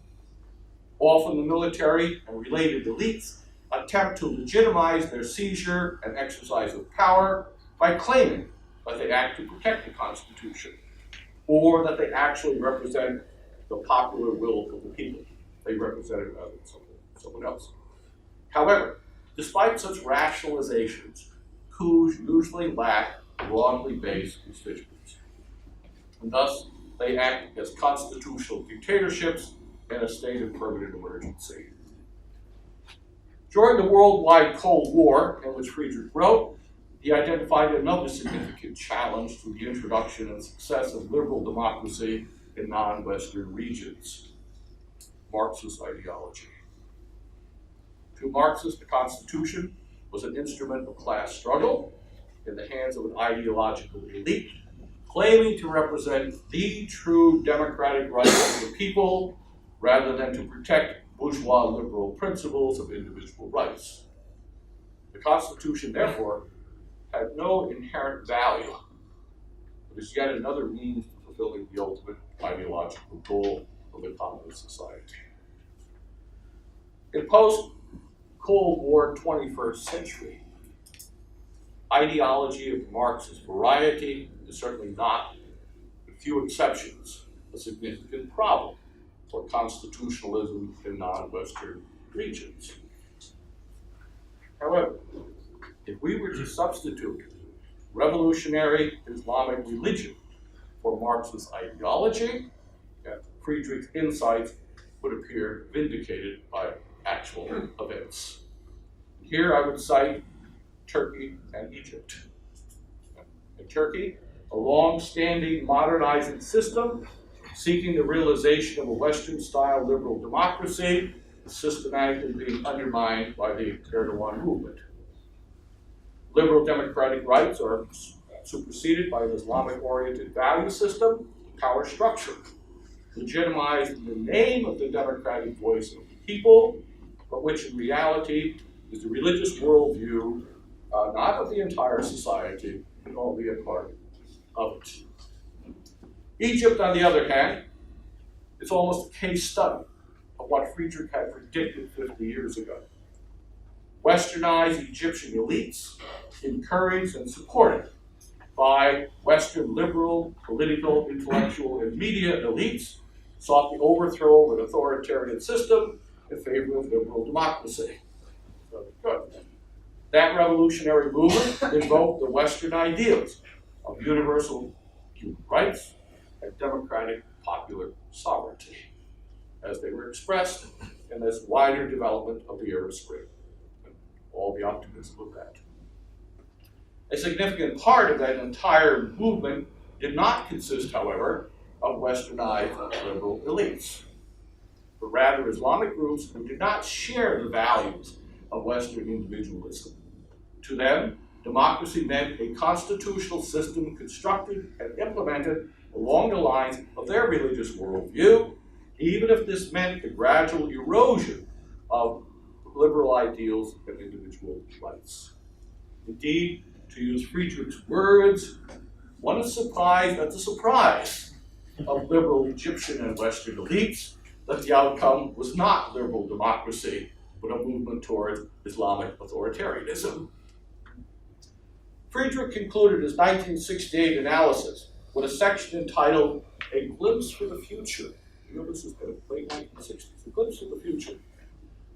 Often the military and related elites attempt to legitimize their seizure and exercise of power by claiming that they act to protect the Constitution, or that they actually represent the popular will of the people. They represent it rather than someone else. However, despite such rationalizations, coups usually lack broadly based constituents, and thus they act as constitutional dictatorships in a state of permanent emergency. During the worldwide Cold War, in which Friedrich wrote, he identified another significant challenge to the introduction and success of liberal democracy in non-Western regions: Marxist ideology. To Marxists, the Constitution was an instrument of class struggle in the hands of an ideological elite, claiming to represent the true democratic rights of the people, rather than to protect bourgeois liberal principles of individual rights. The Constitution, therefore, had no inherent value, but is yet another means of fulfilling the ultimate ideological goal of a communist society. In post-Cold War 21st century, ideology of Marxist variety is certainly not few exceptions, a significant problem for constitutionalism in non-Western regions. However, if we were to substitute revolutionary Islamic religion for Marxist ideology, Friedrich's insights would appear vindicated by actual events. Here I would cite Turkey and Egypt. In Turkey, a long-standing modernizing system seeking the realization of a Western-style liberal democracy is systematically being undermined by the Erdogan movement. Liberal democratic rights are superseded by an Islamic-oriented value system, power structure, legitimized in the name of the democratic voice of the people, but which in reality is the religious worldview, not of the entire society, but only a part of it. Egypt, on the other hand, is almost a case study of what Friedrich had predicted 50 years ago. Westernized Egyptian elites, encouraged and supported by Western liberal, political, intellectual, and media elites, sought the overthrow of an authoritarian system in favor of liberal democracy. So, good. That revolutionary movement invoked the Western ideals of universal human rights and democratic popular sovereignty, as they were expressed in this wider development of the Arab Spring. All the optimism of that. A significant part of that entire movement did not consist, however, of westernized liberal elites, but rather Islamic groups who did not share the values of Western individualism. To them, democracy meant a constitutional system constructed and implemented along the lines of their religious worldview, even if this meant the gradual erosion of liberal ideals and individual rights. Indeed, to use Friedrich's words, one is surprised at the surprise of liberal Egyptian and Western elites that the outcome was not liberal democracy, but a movement towards Islamic authoritarianism. Friedrich concluded his 1968 analysis with a section entitled A Glimpse for the Future. You know, this is the late 1960s, A Glimpse for the Future.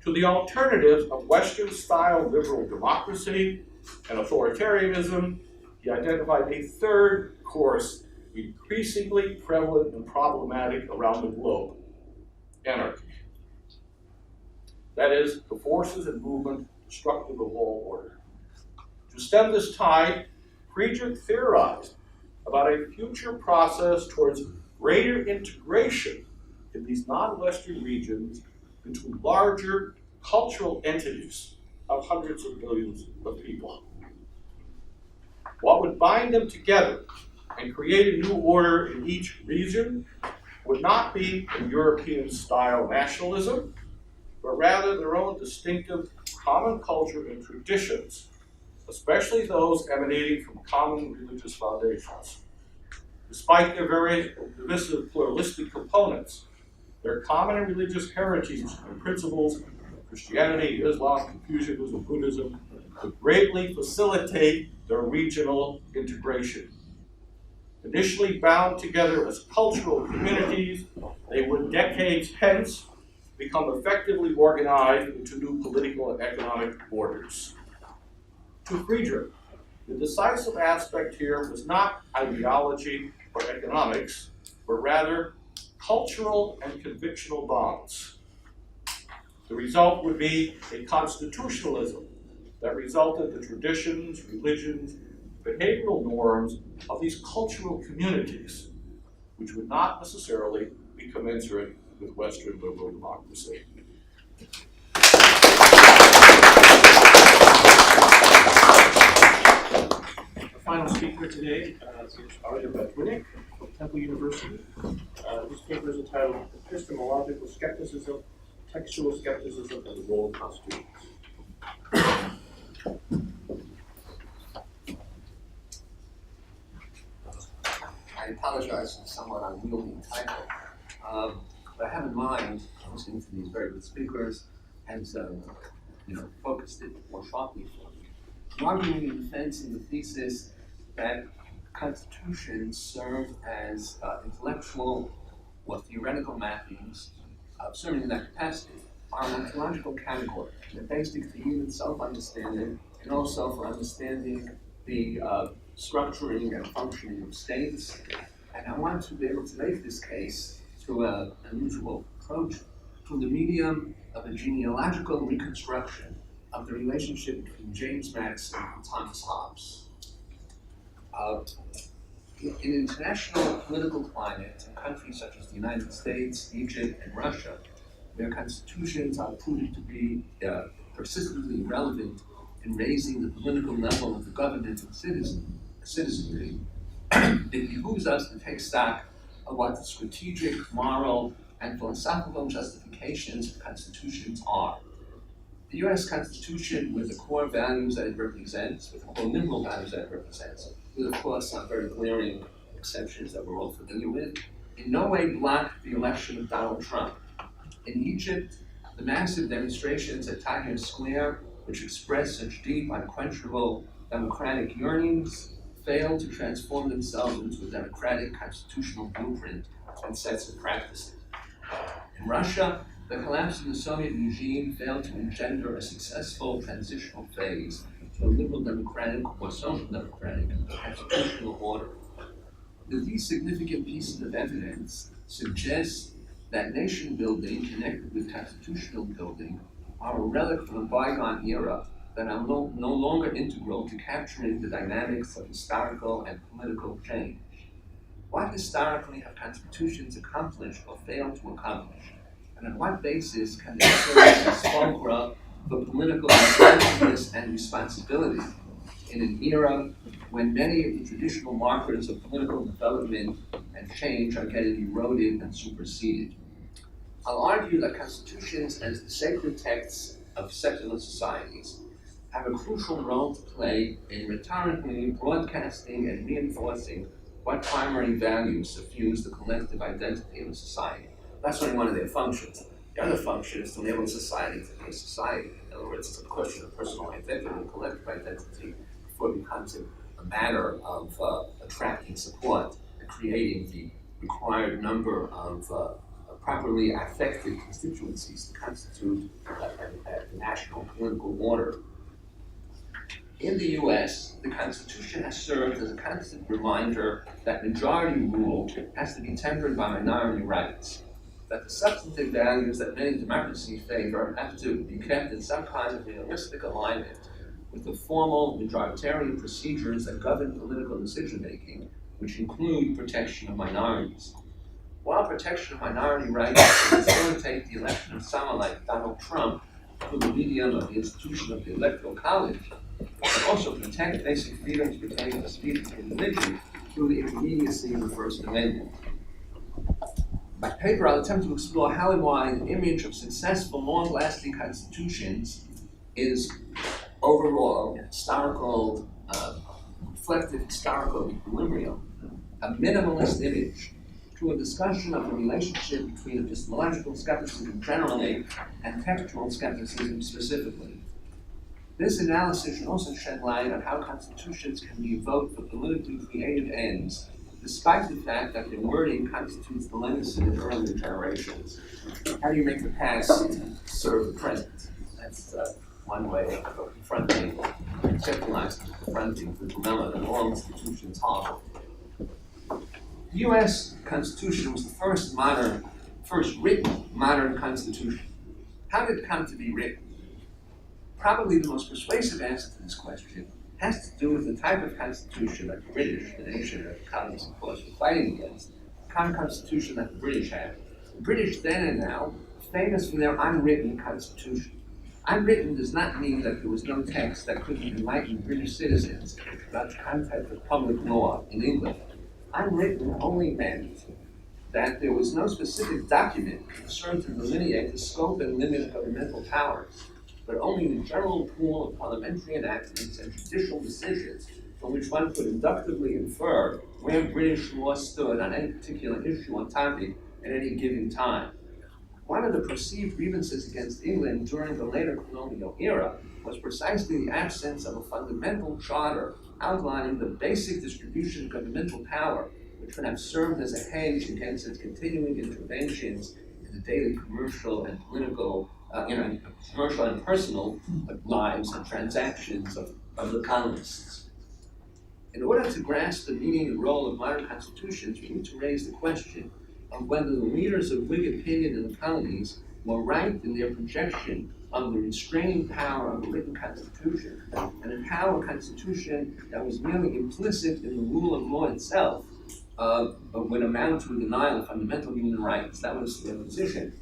To the alternatives of Western-style liberal democracy and authoritarianism, he identified a third course increasingly prevalent and problematic around the globe: anarchy. That is, the forces and movement destructive of all order. To stem this tide, Friedrich theorized about a future process towards greater integration in these non-Western regions into larger cultural entities of hundreds of millions of people. What would bind them together and create a new order in each region would not be a European-style nationalism, but rather their own distinctive common culture and traditions, especially those emanating from common religious foundations. Despite their very divisive pluralistic components, their common religious heritage and principles of Christianity, Islam, Confucianism, Buddhism would greatly facilitate their regional integration. Initially bound together as cultural communities, they would decades hence become effectively organized into new political and economic borders. To Friedrich, the decisive aspect here was not ideology or economics, but rather cultural and convictional bonds. The result would be a constitutionalism that resulted in the traditions, religions, behavioral norms of these cultural communities, which would not necessarily be commensurate with Western liberal democracy. Our final speaker today is Aryeh Botwinick from Temple University. His paper is entitled Epistemological Skepticism, Textual Skepticism, and the Role of Constitutions. I apologize for the somewhat unwieldy title, but I have in mind, listening to these very good speakers, has focused it more sharply for me. I'm arguing in defense of the thesis that constitutions serve as intellectual or theoretical mappings, serving in that capacity, are an ontological category. They're basic to human self-understanding and also for understanding the structuring and functioning of states. And I want to be able to make this case through an unusual approach, through the medium of a genealogical reconstruction of the relationship between James Madison and Thomas Hobbes. In international political climate in countries such as the United States, Egypt, and Russia, where constitutions are proving to be persistently relevant in raising the political level of the government and citizenry, it behooves us to take stock of what the strategic, moral, and philosophical justifications of constitutions are. The U.S. Constitution, with the core values that it represents, with the core liberal values that it represents, with, of course, some very glaring exceptions that we're all familiar with, in no way blocked the election of Donald Trump. In Egypt, the massive demonstrations at Tahrir Square, which express such deep, unquenchable democratic yearnings, failed to transform themselves into a democratic constitutional blueprint and sets of practices. In Russia, the collapse of the Soviet regime failed to engender a successful transitional phase to a liberal democratic or social democratic constitutional order. These significant pieces of evidence suggest that nation building connected with constitutional building are a relic from a bygone era that are no longer integral to capturing the dynamics of historical and political change. What historically have constitutions accomplished or failed to accomplish? And on what basis can they serve as fulcra for political responsiveness and responsibility in an era when many of the traditional markers of political development and change are getting eroded and superseded? I'll argue that constitutions, as the sacred texts of secular societies, have a crucial role to play in rhetorically broadcasting and reinforcing what primary values suffuse the collective identity of a society. That's only one of their functions. The other function is to enable society to be a society. In other words, it's a question of personal identity and collective identity before it becomes a matter of attracting support and creating the required number of properly affected constituencies to constitute a national political order. In the US, the Constitution has served as a constant reminder that majority rule has to be tempered by minority rights, that the substantive values that many democracies favor have to be kept in some kind of realistic alignment with the formal majoritarian procedures that govern political decision-making, which include protection of minorities. While protection of minority rights can facilitate the election of someone like Donald Trump through the medium of the institution of the Electoral College, it can also protect basic freedoms pertaining to speech and religion through the immediacy of the First Amendment. My paper, I'll attempt to explore how and why the image of successful, long-lasting constitutions is overall historical, reflective historical equilibrium, a minimalist image, to a discussion of the relationship between epistemological skepticism generally and textual skepticism specifically. This analysis should also shed light on how constitutions can be invoked for politically creative ends, despite the fact that their wording constitutes the legacy of earlier generations. How do you make the past serve the present? That's one way of confronting, conceptualizing, confronting the dilemma that all institutions have. The U.S. Constitution was the first written modern constitution. How did it come to be written? Probably the most persuasive answer to this question has to do with the type of constitution that the British, the nation that the colonists, of course, were fighting against, the kind of constitution that the British had. The British then and now, famous for their unwritten constitution. Unwritten does not mean that there was no text that could enlighten British citizens about the content of public law in England. Unwritten only meant that there was no specific document concerned to delineate the scope and limit of governmental powers, but only the general pool of parliamentary enactments and judicial decisions from which one could inductively infer where British law stood on any particular issue or topic at any given time. One of the perceived grievances against England during the later colonial era was precisely the absence of a fundamental charter outlining the basic distribution of governmental power, which would have served as a hedge against its continuing interventions in the daily commercial and political, commercial and personal lives and transactions of the colonists. In order to grasp the meaning and role of modern constitutions, we need to raise the question of whether the leaders of Whig opinion in the colonies were right in their projection of the restraining power of a written constitution, and of how a constitution that was merely implicit in the rule of law itself would amount to a denial of fundamental human rights. That was their position.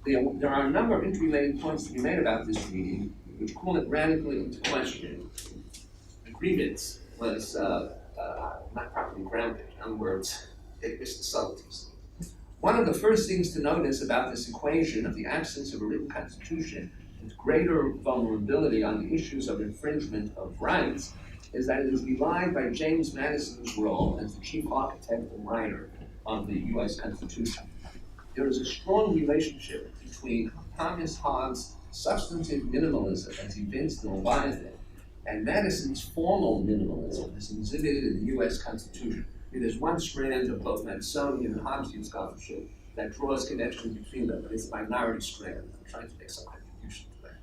There are a number of interrelated points to be made about this reading, which call it radically into question. The grievance was not properly grounded. In other words, it missed the subtleties. One of the first things to notice about this equation of the absence of a written constitution and greater vulnerability on the issues of infringement of rights is that it is belied by James Madison's role as the chief architect and writer of the U.S. Constitution. There is a strong relationship between Thomas Hobbes' substantive minimalism as evinced in Leviathan and Madison's formal minimalism as exhibited in the U.S. Constitution. There's one strand of both Madisonian and Hobbesian scholarship that draws connections between them, but it's a minority strand. I'm trying to make some contribution to that.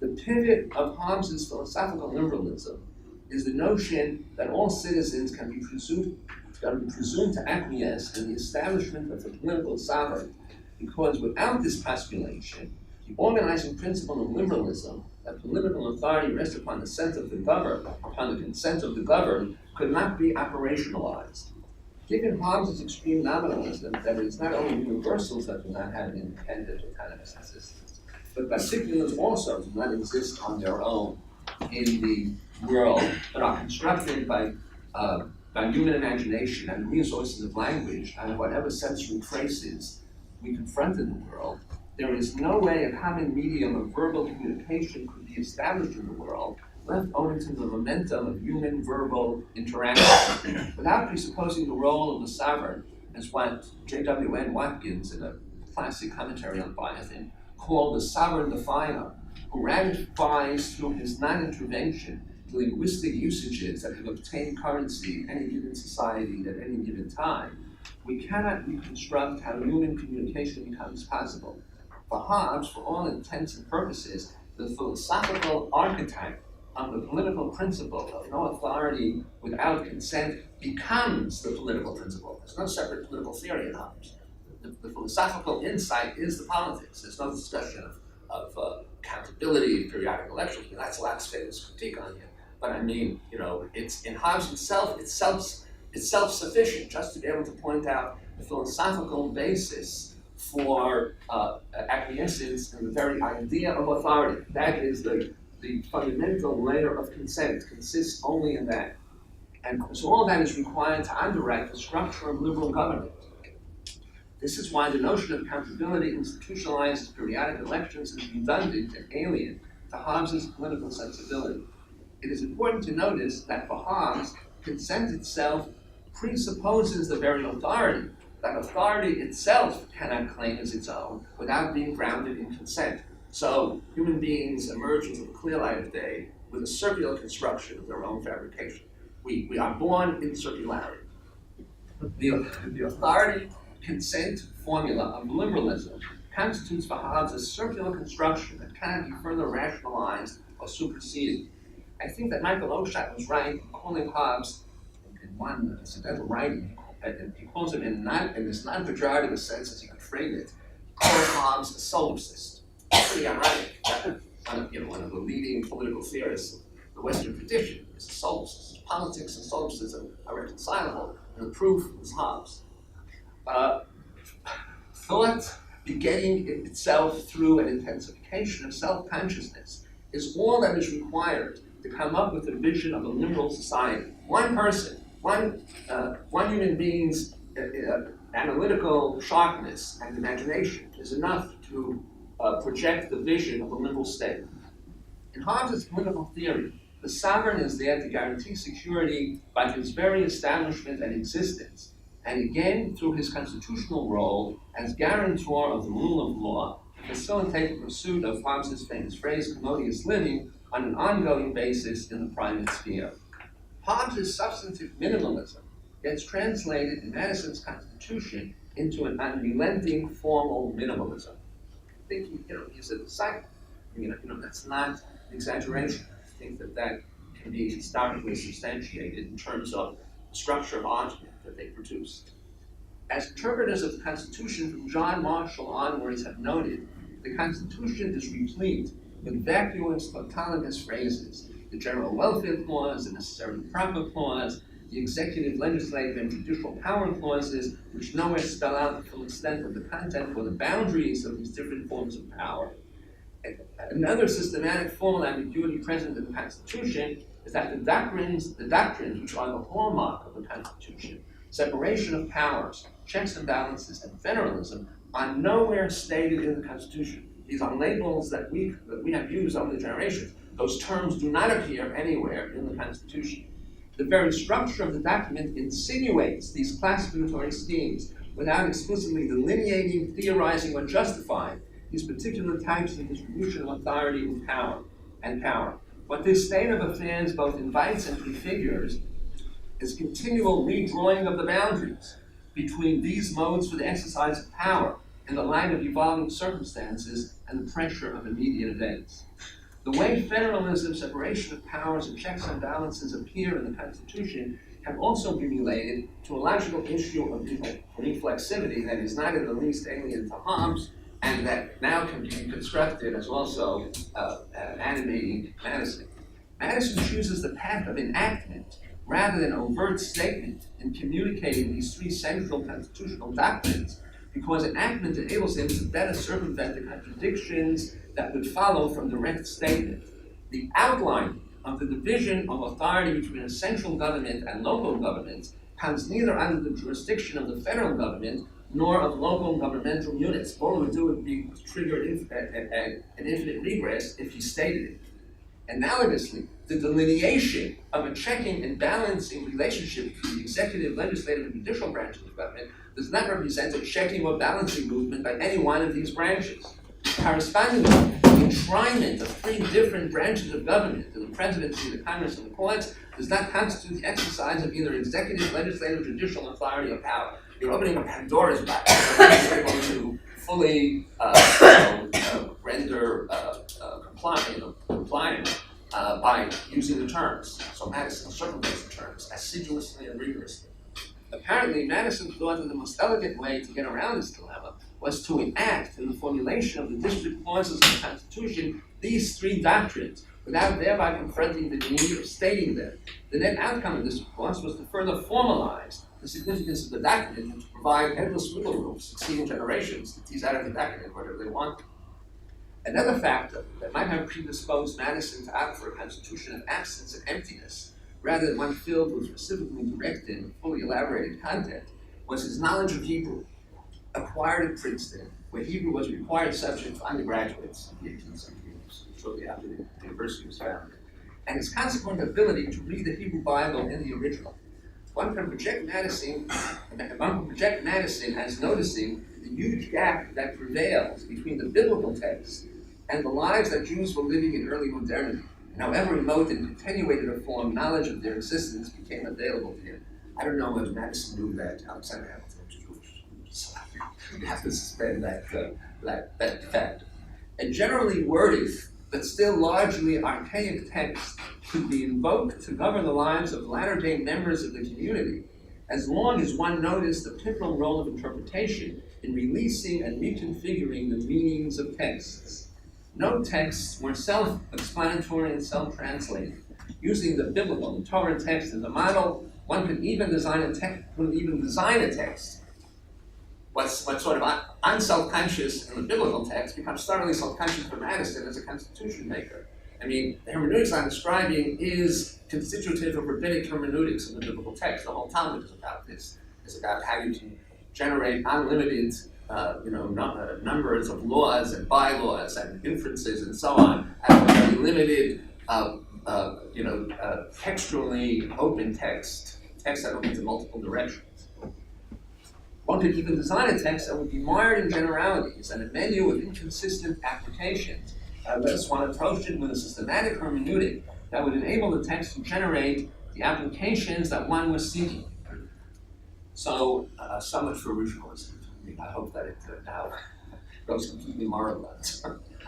The pivot of Hobbes' philosophical liberalism is the notion that all citizens can be presumed to acquiesce in the establishment of the political sovereign, because without this postulation, the organizing principle of liberalism, that political authority rests upon the consent of the governed, could not be operationalized. Given Hobbes' extreme nominalism, that it is not only universals that do not have an independent autonomous existence, but particulars also do not exist on their own in the world, but are constructed by human imagination and resources of language and whatever sensory traces we confront in the world, there is no way a common medium of verbal communication could be established in the world, left owing to the momentum of human verbal interaction, without presupposing the role of the sovereign, as what J.W.N. Watkins, in a classic commentary on Leviathan, called the sovereign definer, who ratifies through his non-intervention the linguistic usages that have obtained currency in any given society at any given time. We cannot reconstruct how human communication becomes possible. For Hobbes, for all intents and purposes, the philosophical archetype of the political principle of no authority without consent becomes the political principle. There's no separate political theory in Hobbes. The philosophical insight is the politics. There's no discussion of accountability, periodic elections. I mean, that's Locke's famous critique on him. But I mean, it's in Hobbes himself, it's self-sufficient just to be able to point out the philosophical basis for acquiescence in the very idea of authority. That is the fundamental layer of consent, consists only in that. And so all that is required to underwrite the structure of liberal government. This is why the notion of accountability institutionalized as periodic elections is redundant and alien to Hobbes' political sensibility. It is important to notice that for Hobbes, consent itself presupposes the very authority. That authority itself cannot claim as its own without being grounded in consent. So human beings emerge into the clear light of day with a circular construction of their own fabrication. We are born in circularity. The authority consent formula of liberalism constitutes for Hobbes a circular construction that cannot be further rationalized or superseded. I think that Michael Oshak was right in calling Hobbes, in one incidental writing, and he calls him in this non-pejorative sense as he could frame it, he calls Hobbes a solipsist. Pretty ironic. One of the leading political theorists of the Western tradition is a solipsist. Politics and solipsism are reconcilable, and the proof is Hobbes. Thought begetting itself through an intensification of self-consciousness is all that is required to come up with a vision of a liberal society. One person, one human being's analytical sharpness and imagination is enough to project the vision of a liberal state. In Hobbes' political theory, the sovereign is there to guarantee security by his very establishment and existence, and again through his constitutional role as guarantor of the rule of law to facilitate the pursuit of Hobbes' famous phrase, commodious living, on an ongoing basis in the private sphere. Hobbes' substantive minimalism gets translated in Madison's Constitution into an unrelenting formal minimalism. I think he said the cycle. That's not an exaggeration. I think that can be historically substantiated in terms of the structure of argument that they produced. As interpreters of the Constitution from John Marshall onwards have noted, the Constitution is replete with vacuous, tautologous phrases: the general welfare clause, the necessary and proper clause, the executive, legislative, and judicial power clauses, which nowhere spell out the full extent of the content or the boundaries of these different forms of power. Another systematic formal ambiguity present in the Constitution is that the doctrines which are the hallmark of the Constitution, separation of powers, checks and balances, and federalism, are nowhere stated in the Constitution. These are labels that we have used over the generations. Those terms do not appear anywhere in the Constitution. The very structure of the document insinuates these classificatory schemes without explicitly delineating, theorizing, or justifying these particular types of distribution of authority and power. What this state of affairs both invites and prefigures is continual redrawing of the boundaries between these modes for the exercise of power in the light of evolving circumstances and the pressure of immediate events. The way federalism, separation of powers, and checks and balances appear in the Constitution can also be related to a logical issue of reflexivity that is not in the least alien to Hobbes, and that now can be constructed as also animating Madison. Madison chooses the path of enactment rather than overt statement in communicating these three central constitutional doctrines, because enactment enables him to better circumvent the contradictions that would follow from direct statement. The outline of the division of authority between a central government and local governments comes neither under the jurisdiction of the federal government nor of local governmental units. All it would do would be trigger an infinite regress if he stated it. Analogously, the delineation of a checking and balancing relationship between the executive, legislative, and judicial branches of government does not represent a checking or balancing movement by any one of these branches. Correspondingly, the enshrinement of three different branches of government, the presidency, the Congress, and the courts, does not constitute the exercise of either executive, legislative, judicial authority or power. You're opening a Pandora's box. You're able to fully render compliant by using the terms. So Madison circumvents the terms assiduously and rigorously. Apparently, Madison thought that the most elegant way to get around this dilemma was to enact in the formulation of the district clauses of the Constitution these three doctrines, without thereby confronting the need of stating them. The net outcome of this, of course, was to further formalize the significance of the document and to provide endless wiggle room for succeeding generations to tease out of the document whatever they wanted. Another factor that might have predisposed Madison to opt for a constitution of absence and emptiness, rather than one filled with specifically directed and fully elaborated content, was his knowledge of Hebrew, acquired at Princeton, where Hebrew was a required subject for undergraduates in the 18th century, shortly after the university was founded, and his consequent ability to read the Hebrew Bible in the original. One can project Madison as noticing the huge gap that prevails between the biblical text and the lives that Jews were living in early modernity, and however remote and attenuated a form knowledge of their existence became available to him. I don't know whether Madison knew that Alexander Hamilton was Jewish, so you have to suspend that fact. A generally worded, but still largely archaic text could be invoked to govern the lives of latter-day members of the community, as long as one noticed the pivotal role of interpretation in releasing and reconfiguring the meanings of texts. No texts were self-explanatory and self-translating. Using the biblical, the Torah text as a model, one could even design a text. What's sort of unself-conscious in the biblical text becomes thoroughly self-conscious for Madison as a constitution maker. I mean, the hermeneutics I'm describing is constitutive of rabbinic hermeneutics in the biblical text. The whole Talmud is about this. It's about how you can generate unlimited numbers of laws and bylaws and inferences and so on, out of a very limited, textually open text that opens in multiple directions. One could even design a text that would be mired in generalities and a menu of inconsistent applications let us want to approach it with a systematic hermeneutic that would enable the text to generate the applications that one was seeking. So, so much for originalism. I hope that it now goes completely moribund.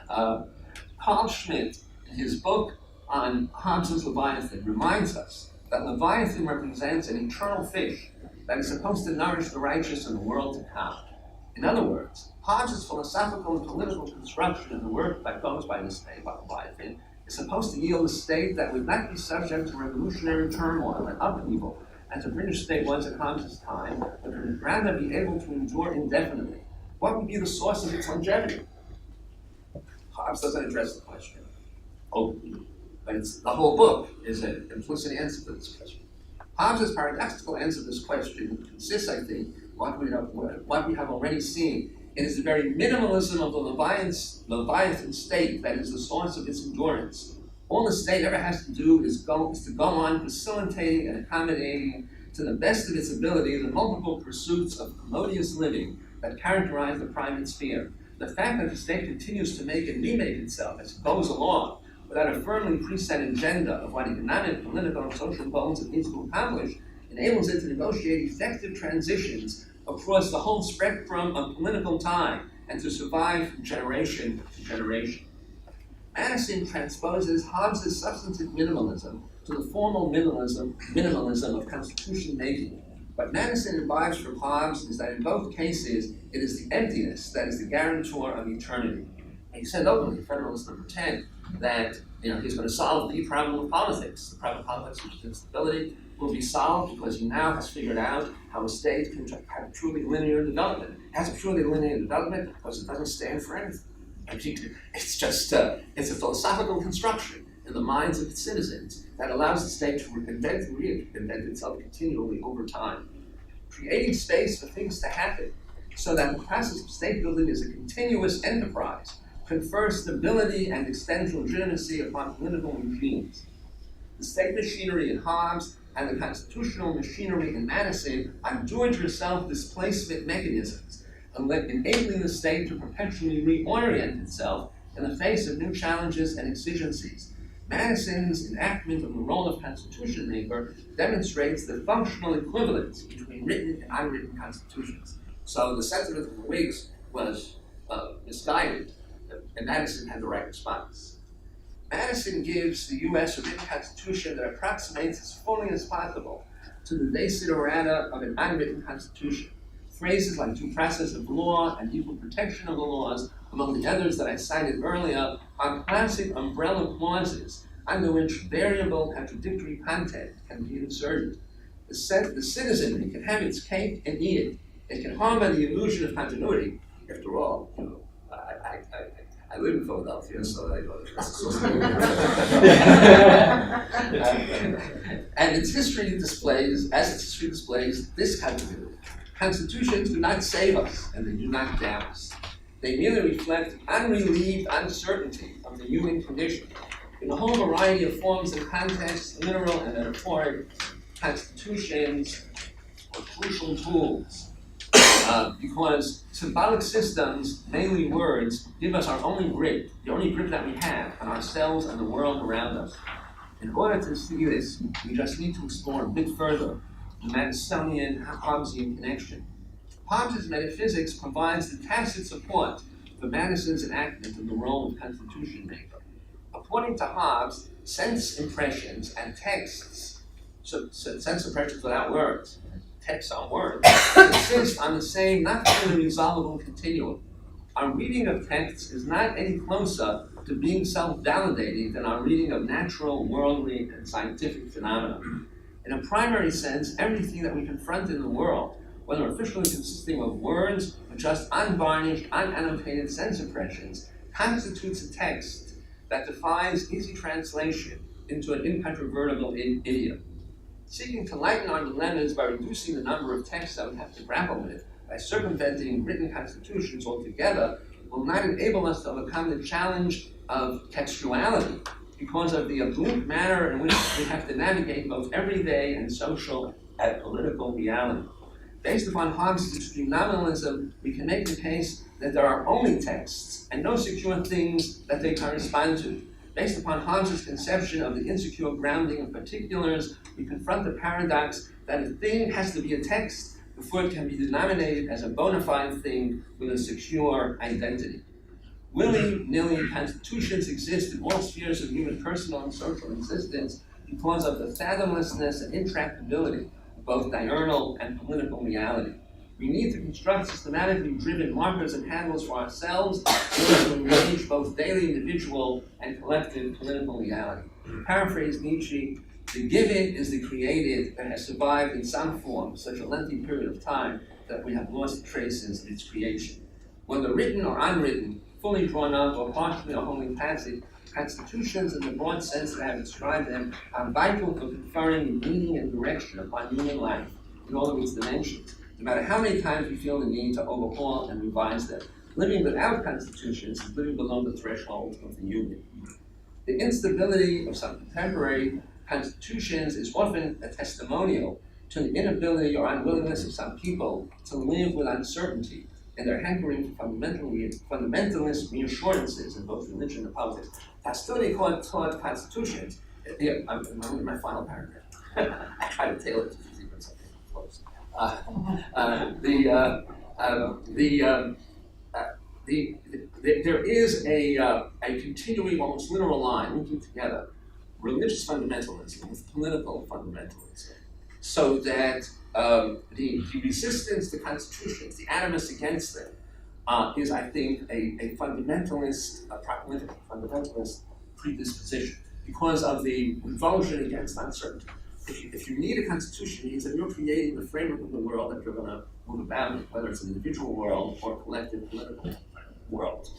Paul Schmidt, in his book on Hobbes's Leviathan, reminds us that Leviathan represents an eternal fish that is supposed to nourish the righteous in the world to come. In other words, Hobbes's philosophical and political construction of the work that goes by this name, by Leviathan, is supposed to yield a state that would not be subject to revolutionary turmoil and upheaval, as the British state was at Hobbes's time, but would rather be able to endure indefinitely. What would be the source of its longevity? Hobbes doesn't address the question openly, but the whole book is an implicit answer to this question. Hobbes's paradoxical answer to this question consists, I think, what we have already seen. It is the very minimalism of the Leviathan state that is the source of its endurance. All the state ever has to do is to go on facilitating and accommodating to the best of its ability the multiple pursuits of commodious living that characterize the private sphere. The fact that the state continues to make and remake itself as it goes along without a firmly preset agenda of what economic, political, and social goals it needs to accomplish enables it to negotiate effective transitions across the whole spectrum of political time and to survive from generation to generation. Madison transposes Hobbes's substantive minimalism to the formal minimalism of constitution making. What Madison imbibes from Hobbes is that in both cases, it is the emptiness that is the guarantor of eternity. And he said openly, Federalist number 10, that he's going to solve the problem of politics. The problem of politics, which is instability, will be solved because he now has figured out how a state can have truly linear development. It has a truly linear development because it doesn't stand for anything. It's just, it's a philosophical construction in the minds of its citizens that allows the state to reinvent itself continually over time, creating space for things to happen so that the process of state building is a continuous enterprise, confers stability and extends legitimacy upon political regimes. The state machinery in Hobbes and the constitutional machinery in Madison are do-it-yourself displacement mechanisms, enabling the state to perpetually reorient itself in the face of new challenges and exigencies. Madison's enactment of the role of constitution maker demonstrates the functional equivalence between written and unwritten constitutions. So the sentiment of the Whigs was misguided, and Madison had the right response. Madison gives the U.S. a written constitution that approximates as fully as possible to the desiderata of an unwritten constitution. Phrases like due process of law and equal protection of the laws, among the others that I cited earlier, are classic umbrella clauses under which variable contradictory content can be inserted. The citizenry can have its cake and eat it. It can harm by the illusion of continuity. After all, I live in Philadelphia, so I know and its history displays this continuity. Constitutions do not save us, and they do not damn us. They merely reflect unrelieved uncertainty of the human condition. In a whole variety of forms and contexts, literal and metaphoric, constitutions are crucial tools. Because symbolic systems, mainly words, give us our only grip, the only grip that we have on ourselves and the world around us. In order to see this, we just need to explore a bit further the Madisonian-Hobbesian connection. Hobbes' metaphysics provides the tacit support for Madison's enactment of the role of constitution maker. According to Hobbes, sense impressions and texts, so sense impressions without words, texts on words, insist on the same not fully resolvable continuum. Our reading of texts is not any closer to being self-validating than our reading of natural, worldly, and scientific phenomena. In a primary sense, everything that we confront in the world, whether officially consisting of words or just unvarnished, unannotated sense impressions, constitutes a text that defies easy translation into an incontrovertible idiom. Seeking to lighten our dilemmas by reducing the number of texts that we have to grapple with, by circumventing written constitutions altogether, will not enable us to overcome the challenge of textuality because of the oblique manner in which we have to navigate both everyday and social and political reality. Based upon Hobbes' extreme nominalism, we can make the case that there are only texts and no secure things that they correspond to. Based upon Hobbes' conception of the insecure grounding of particulars, we confront the paradox that a thing has to be a text before it can be denominated as a bona fide thing with a secure identity. Willy-nilly constitutions exist in all spheres of human personal and social existence because of the fathomlessness and intractability of both diurnal and political reality. We need to construct systematically driven markers and handles for ourselves in order to engage both daily individual and collective political reality. Paraphrase Nietzsche, the given is the created that has survived in some form such a lengthy period of time that we have lost traces of its creation. Whether written or unwritten, fully drawn up or partially or wholly passive, constitutions in the broad sense that I have described them are vital for conferring meaning and direction upon human life in all of its dimensions, no matter how many times we feel the need to overhaul and revise them. Living without constitutions is living below the threshold of the Union. The instability of some contemporary constitutions is often a testimonial to the inability or unwillingness of some people to live with uncertainty and their hankering for fundamentalist reassurances in both religion and politics. Hostility toward constitutions. Here, I'm in my final paragraph. I try to tailor it to even something close. There is a continuing, almost literal line linking together religious fundamentalism with political fundamentalism, so that the resistance to constitutions, the animus against them, is, I think, a fundamentalist, fundamentalist predisposition because of the revulsion against uncertainty. If you need a constitution, it means that you're creating the framework of the world that you're going to move about in, whether it's an individual world or a collective political world.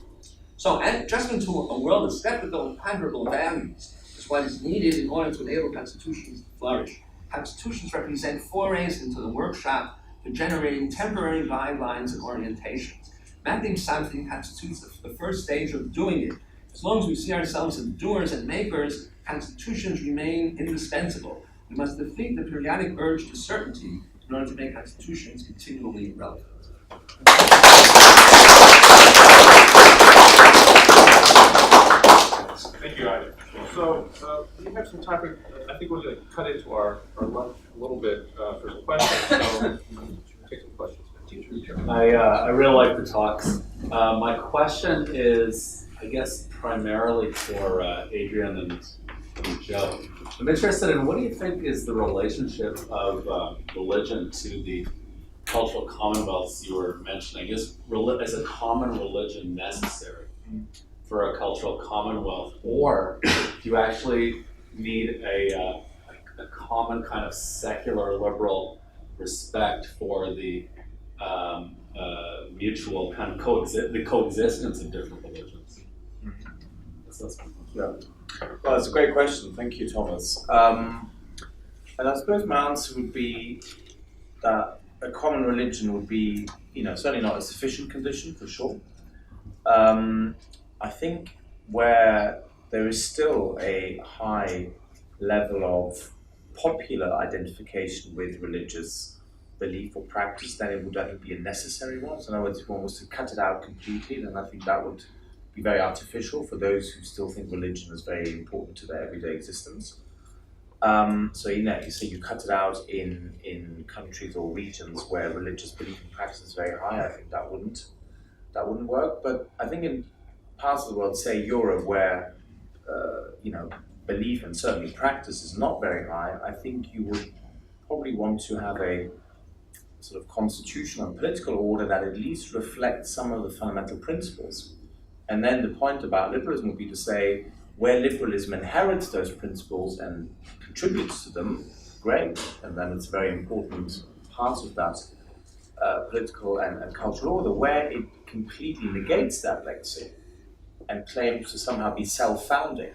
So adjustment to a world of skeptical and ponderable values is what is needed in order to enable constitutions to flourish. Constitutions represent forays into the workshop for generating temporary guidelines and orientations. Mapping something constitutes the first stage of doing it. As long as we see ourselves as doers and makers, constitutions remain indispensable. We must defeat the periodic urge to certainty in order to make constitutions continually relevant. Thank you, Adrian. So we have some time for, I think we're going to cut into our lunch a little bit for some questions. So take some questions. I really like the talks. My question is, I guess, primarily for Adrian and Joe. I'm interested in what do you think is the relationship of religion to the cultural commonwealths you were mentioning? Is a common religion necessary for a cultural commonwealth, or do you actually need a common kind of secular liberal respect for the mutual kind of coexistence of different religions? Yeah. Well, it's a great question. Thank you, Thomas. And I suppose my answer would be that a common religion would be, certainly not a sufficient condition for sure. I think where there is still a high level of popular identification with religious belief or practice, then it would I think be a necessary one. So in other words, if one was to cut it out completely, then I think that would be very artificial for those who still think religion is very important to their everyday existence. So you say you cut it out in countries or regions where religious belief and practice is very high. I think that wouldn't work. But I think in parts of the world, say Europe, where belief and certainly practice is not very high, I think you would probably want to have a sort of constitutional and political order that at least reflects some of the fundamental principles. And then the point about liberalism would be to say, where liberalism inherits those principles and contributes to them, great, and then it's a very important part of that political and cultural order. Where it completely negates that legacy and claims to somehow be self-founding,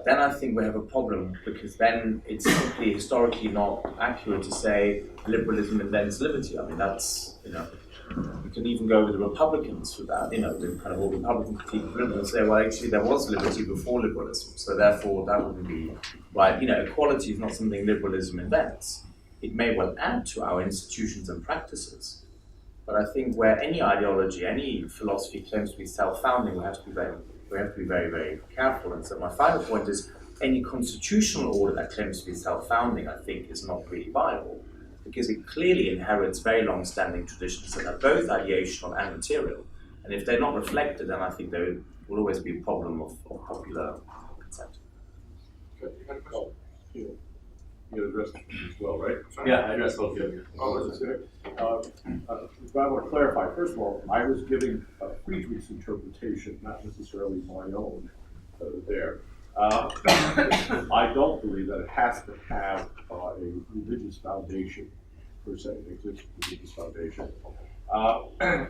then I think we have a problem, because then it's simply historically not accurate to say liberalism invents liberty. I mean, that's, you can even go with the Republicans for that, the kind of all Republican critique of liberalism, and say, well, actually there was liberty before liberalism, so therefore that wouldn't be right. Equality is not something liberalism invents. it may well add to our institutions and practices. But I think where any ideology, any philosophy claims to be self-founding, we have to be very, very careful. And so my final point is, any constitutional order that claims to be self-founding, I think, is not really viable, because it clearly inherits very long-standing traditions that are both ideational and material. And if they're not reflected, then I think there will always be a problem of popular consent. You addressed it as well, right? Yeah, I addressed both of you. Oh, that's good. But I want to clarify, first of all, I was giving Friedrich's interpretation, not necessarily my own there. I don't believe that it has to have a religious foundation, per se, an existing religious foundation.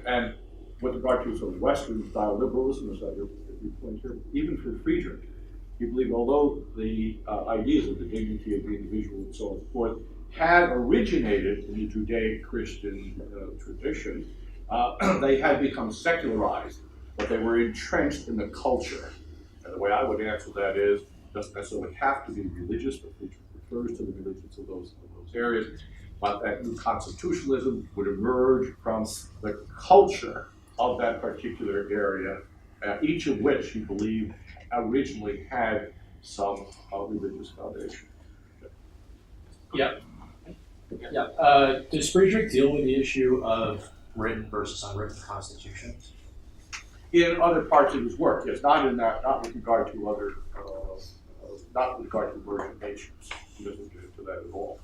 And with regard to sort of Western style liberalism, as you point here, even for Friedrich, he believed although the ideas of the dignity of the individual and so on and so forth had originated in the Judeo-Christian tradition, they had become secularized, but they were entrenched in the culture. And the way I would answer that is, it doesn't necessarily have to be religious, but it refers to the religions of those areas. But that new constitutionalism would emerge from the culture of that particular area, each of which he believed originally had some religious foundation. Yeah. Does Friedrich deal with the issue of written versus unwritten constitutions? In other parts of his work, yes, not with regard to other, not with regard to emergent nations. He doesn't get into that at all.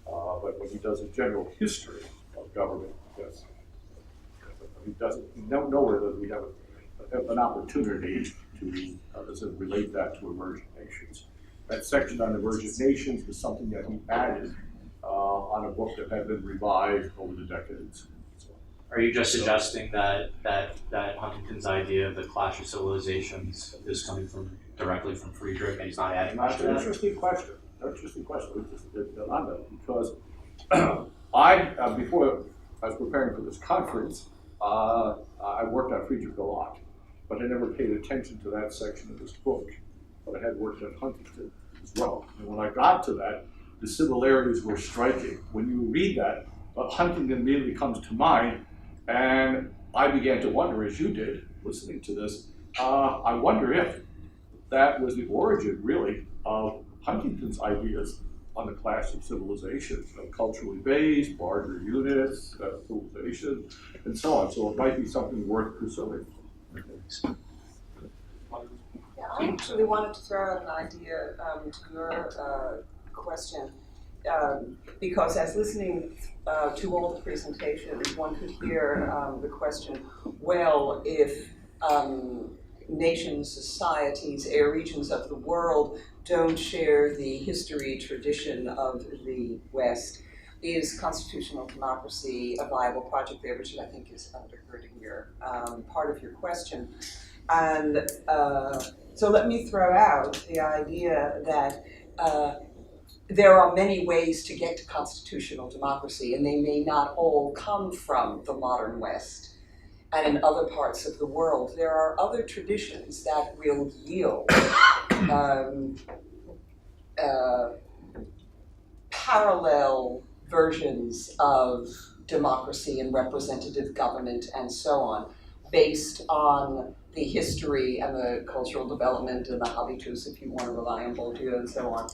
But when he does a general history of government, yes, he doesn't. Nowhere does he have an opportunity to relate that to emergent nations. That section on emergent nations was something that he added on a book that had been revised over the decades. So, Are you just suggesting that Huntington's idea of the clash of civilizations is coming directly from Friedrich, and he's not adding much that's to an that? interesting question. Because before I was preparing for this conference, I worked on Friedrich a lot, but I never paid attention to that section of his book. But I had worked on Huntington as well. And when I got to that, the similarities were striking. When you read that, Huntington immediately comes to mind, and I began to wonder, as you did, listening to this, I wonder if that was the origin, really, of Huntington's ideas on the clash of civilizations, culturally based, larger units, civilization, and so on. So it might be something worth pursuing. Yeah, I actually wanted to throw out an idea to your question, because as listening to all the presentations, one could hear the question, well, if nations, societies, regions of the world don't share the history, tradition of the West, is constitutional democracy a viable project there, which I think is undergirding your part of your question. And so let me throw out the idea that there are many ways to get to constitutional democracy, and they may not all come from the modern West. And in other parts of the world, there are other traditions that will yield parallel versions of democracy and representative government and so on, based on the history and the cultural development and the habitus, if you want to rely on Bourdieu and so on.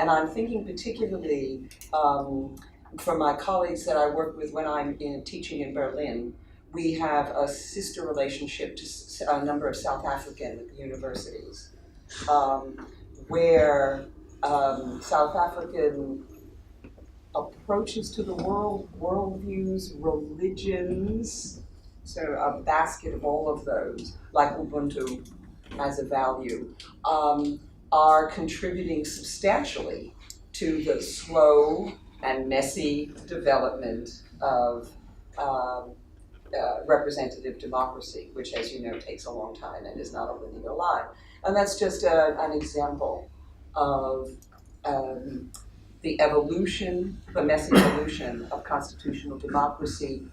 And I'm thinking particularly from my colleagues that I work with when I'm teaching in Berlin. We have a sister relationship to a number of South African universities, where South African approaches to the world, worldviews, religions, so a basket of all of those, like Ubuntu as a value, are contributing substantially to the slow and messy development of representative democracy, which, as you know, takes a long time and is not a linear line. And that's just an example of the evolution, the messy evolution of constitutional democracy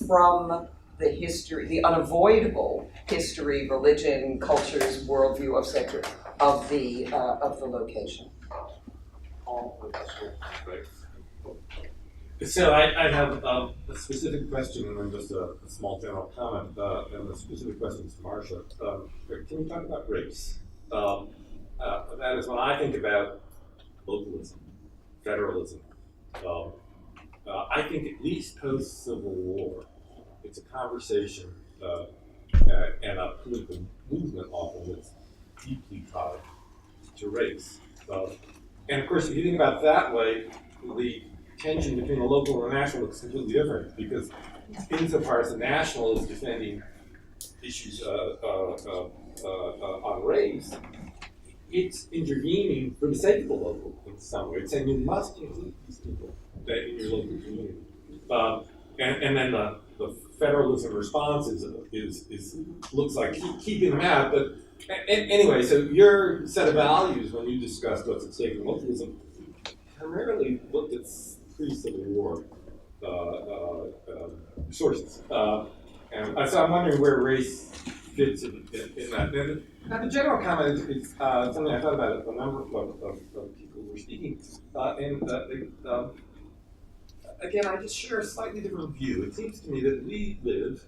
from the history, the unavoidable history, religion, cultures, worldview, etc., of the location. So I have a specific question and then just a small general comment. And the specific question is to Marcia. Can we talk about race? That is when I think about localism, federalism. I think at least post-Civil War, it's a conversation and a political movement often that's deeply tied to race. And of course, if you think about it that way, the tension between the local and the national looks completely different, because insofar as the national is defending issues on race, it's intervening for the sake of the local in some way. It's saying you must include these people in your local community. And then the federalism response is looks like keeping them out. But anyway, so your set of values when you discussed what's at stake in localism primarily looked at pre-Civil War sources. And so I'm wondering where race fits in that. Now, the general comment is something I thought about a number of people who were speaking. Again, I just share a slightly different view. It seems to me that we live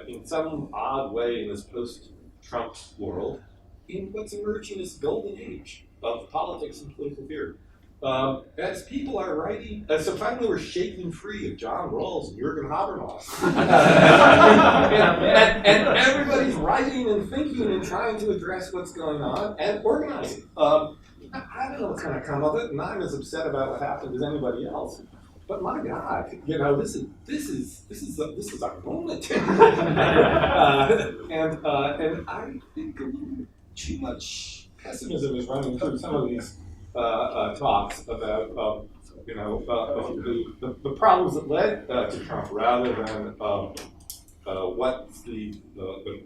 in some odd way in this post-Trump world in what's emerging as golden age of politics and political theory. As people are writing, so finally we're shaking free of John Rawls and Jürgen Habermas. and everybody's writing and thinking and trying to address what's going on and organizing. I don't know what's going to come of it, and I'm as upset about what happened as anybody else. But my God, this is our moment. And I think too much pessimism is running through some of these talks about the problems that led to Trump, rather than what's the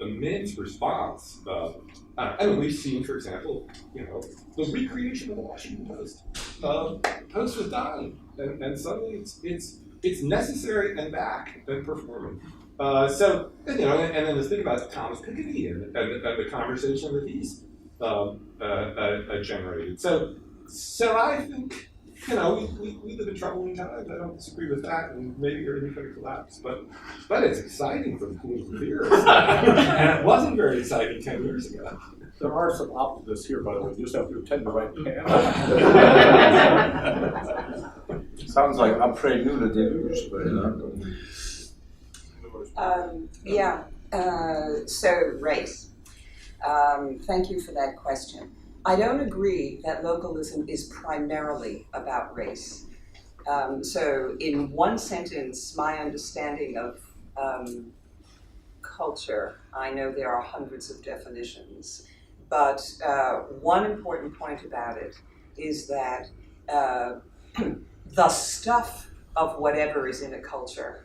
men's response. And we've seen, for example, the recreation of the Washington Post. Post was dying, and suddenly it's necessary and back and performing. So and then let's think about Thomas Piccone and the conversation that he's generated. So I think, we live in troubling times. I don't disagree with that, and maybe everything could collapse. But it's exciting for the political theorists, and it wasn't very exciting 10 years ago. There are some optimists here, by the way. You just have to attend the right panel. Sounds like après nous le déluge, but so race. Thank you for that question. I don't agree that localism is primarily about race. So in one sentence, my understanding of culture, I know there are hundreds of definitions, but one important point about it is that the stuff of whatever is in a culture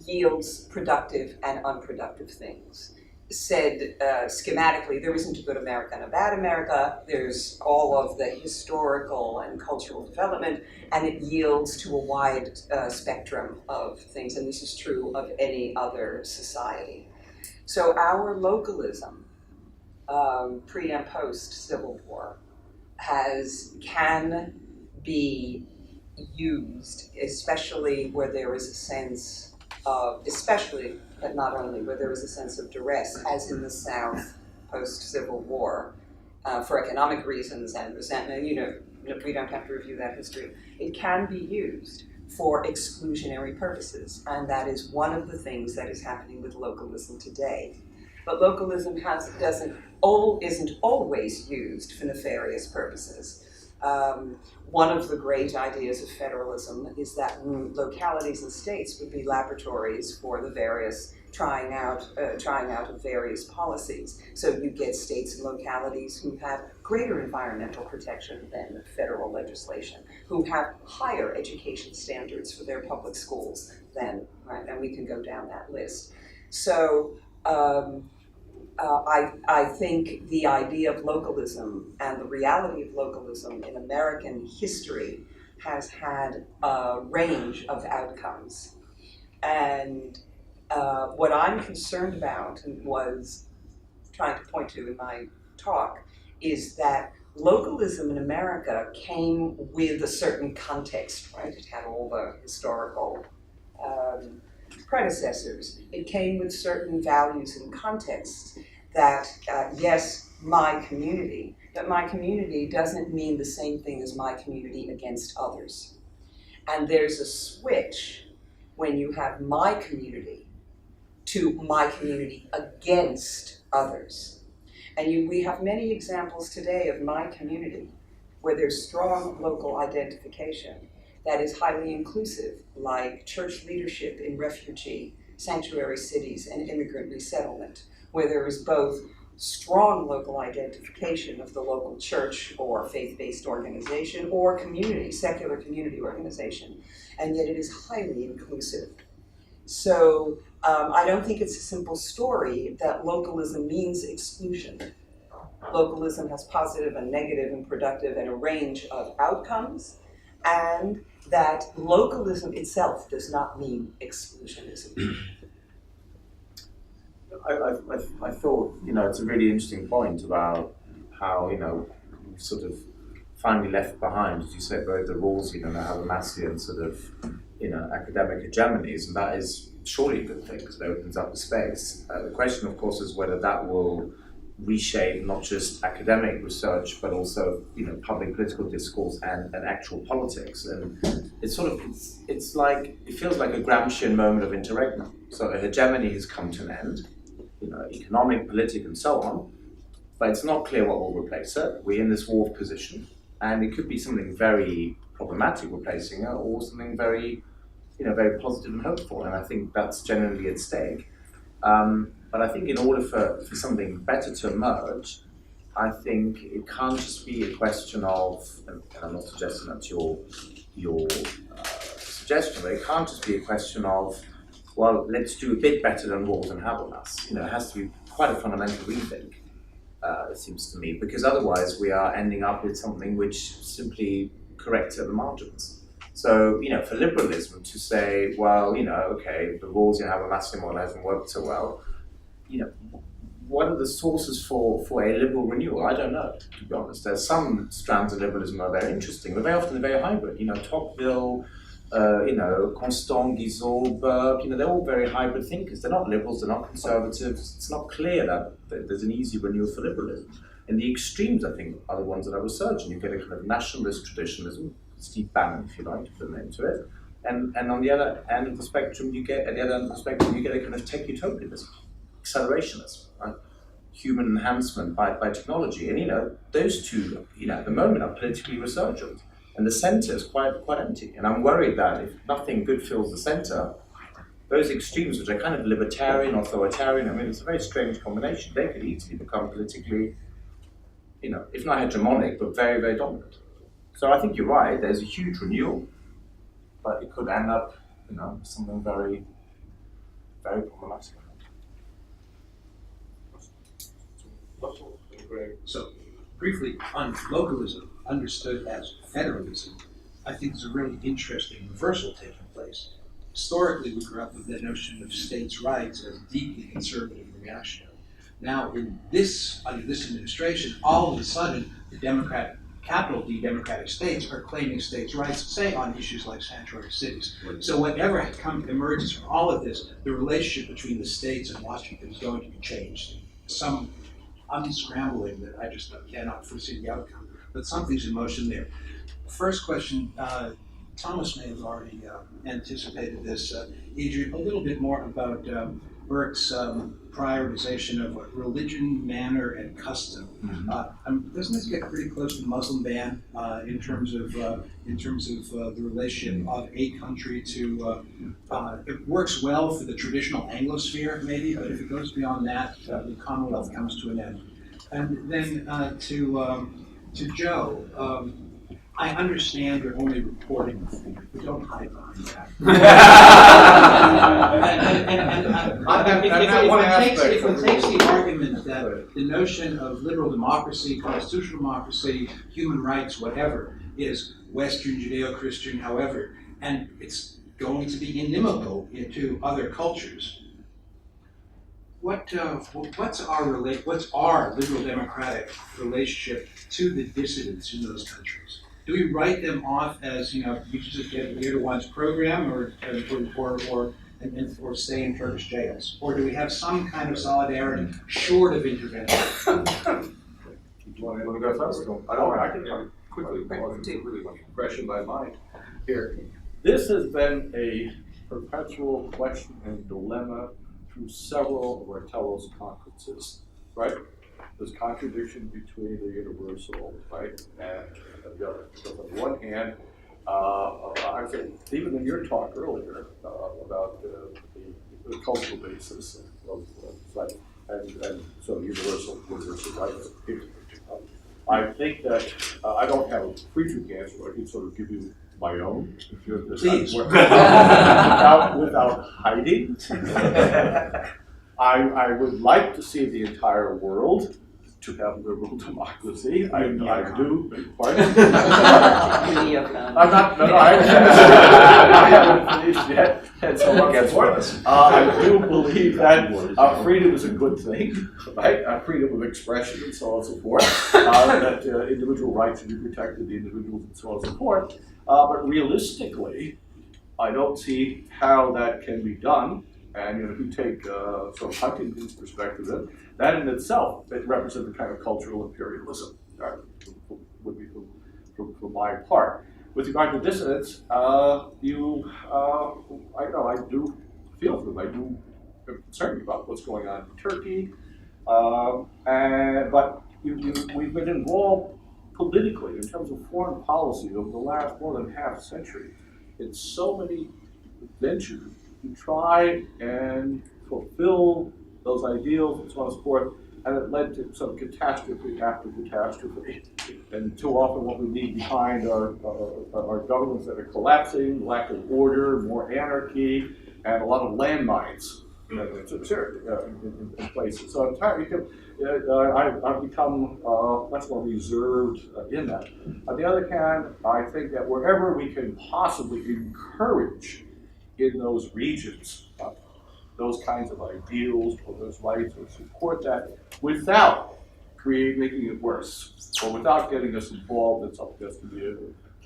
yields productive and unproductive things. Said schematically, there isn't a good America and a bad America. There's all of the historical and cultural development, and it yields to a wide spectrum of things, and this is true of any other society. So our localism, pre and post Civil War, can be used, especially where there is a sense of, but not only, where there is a sense of duress, as in the South post-Civil War, for economic reasons and resentment. We don't have to review that history. It can be used for exclusionary purposes, and that is one of the things that is happening with localism today. But localism isn't always used for nefarious purposes. One of the great ideas of federalism is that localities and states would be laboratories for the various trying out of various policies. So you get states and localities who have greater environmental protection than federal legislation, who have higher education standards for their public schools than, right, and we can go down that list. So I think the idea of localism and the reality of localism in American history has had a range of outcomes. And what I'm concerned about, and was trying to point to in my talk, is that localism in America came with a certain context, right? It had all the historical predecessors. It came with certain values and contexts that, yes, my community, but my community doesn't mean the same thing as my community against others. And there's a switch when you have my community to my community against others. And we have many examples today of my community where there's strong local identification that is highly inclusive, like church leadership in refugee, sanctuary cities, and immigrant resettlement, where there is both strong local identification of the local church or faith-based organization or community, secular community organization, and yet it is highly inclusive. So I don't think it's a simple story that localism means exclusion. Localism has positive and negative and productive and a range of outcomes, and that localism itself does not mean exclusionism. I thought, it's a really interesting point about how, sort of finally left behind, as you said, both the rules, have a Massian sort of, academic hegemonies, and that is surely a good thing because it opens up a space. The question, of course, is whether that will reshape not just academic research, but also, public political discourse and actual politics. And it's sort of, it's like, it feels like a Gramscian moment of interregnum. So a hegemony has come to an end, economic, political, and so on, but it's not clear what will replace it. We're in this war of position, and it could be something very problematic replacing it, or something very, very positive and hopeful, and I think that's generally at stake. But I think in order for something better to emerge, I think it can't just be a question of, and I'm not suggesting that's your suggestion, but it can't just be a question of, well, let's do a bit better than Rawls and Habermas. It has to be quite a fundamental rethink, it seems to me, because otherwise we are ending up with something which simply corrects at the margins. So, for liberalism to say, well, okay, the Rawls and Habermas model hasn't worked so well, what are the sources for a liberal renewal? I don't know, to be honest. There's some strands of liberalism that are very interesting, but very often they're very hybrid. Tocqueville, Constant, Guizot, Burke, they're all very hybrid thinkers. They're not liberals, they're not conservatives. It's not clear that there's an easy renewal for liberalism. And the extremes, I think, are the ones that are researching. You get a kind of nationalist traditionalism, Steve Bannon, if you like, to put a name to it. And on the other end of the spectrum, you get a kind of tech utopianism, accelerationism, right? Human enhancement by technology. And those two, at the moment are politically resurgent. And the center is quite empty. And I'm worried that if nothing good fills the center, those extremes, which are kind of libertarian, authoritarian, it's a very strange combination. They could easily become politically, if not hegemonic, but very, very dominant. So I think you're right, there's a huge renewal, but it could end up, something very, very problematic. So, briefly, on localism, understood as federalism, I think there's a really interesting reversal taking place. Historically, we grew up with the notion of states' rights as deeply conservative and reactionary. Now, under this administration, all of a sudden, the capital D democratic states are claiming states' rights, say on issues like sanctuary cities. So whatever emerges from all of this, the relationship between the states and Washington is going to be changed. Some unscrambling that I just cannot foresee the outcome, but something's in motion there. First question, Thomas may have already anticipated this. Adrian, a little bit more about Burke's prioritization of religion, manner, and custom. Doesn't this get pretty close to the Muslim ban in terms of the relationship of a country to? It works well for the traditional Anglosphere, maybe, but if it goes beyond that, the Commonwealth comes to an end. And then to Joe. I understand you're only reporting, but don't hide behind that. If one takes the argument that the notion of liberal democracy, constitutional democracy, human rights, whatever, is Western, Judeo-Christian, however, and it's going to be inimical to other cultures, what's our liberal democratic relationship to the dissidents in those countries? Do we write them off as, you just get we're the ones program or stay in Turkish jails? Or do we have some kind of solidarity short of intervention? You want to go first? I can quickly really fresh in my mind here. This has been a perpetual question and dilemma through several of our Telos conferences, right? There's contradiction between the universal, right, and the other. Because on the one hand, I think even in your talk earlier about the cultural basis of right, and so universal rights. I think that I don't have a Friedrich answer. I can sort of give you my own, if you're this without hiding. I would like to see the entire world to have liberal democracy. I do. Pardon? I'm not. No, I haven't finished yet. And so I do believe that freedom is a good thing, right? Freedom of expression and so on and so forth. That individual rights should be protected, the individuals and so on and so forth. But realistically, I don't see how that can be done. And if you take sort of Huntington's perspective, that in itself, it represents a kind of cultural imperialism, would be for my part. With regard to dissidents, I do feel for them. I do am concerned about what's going on in Turkey, but we've been involved politically in terms of foreign policy over the last more than half a century in so many ventures to try and fulfill those ideals and so on and so forth, and it led to some catastrophe after catastrophe. And too often what we leave behind are governments that are collapsing, lack of order, more anarchy, and a lot of landmines in places. So I've become much more reserved in that. On the other hand, I think that wherever we can possibly encourage in those regions those kinds of ideals or those rights or support that without making it worse or without getting us involved in something that's going to be a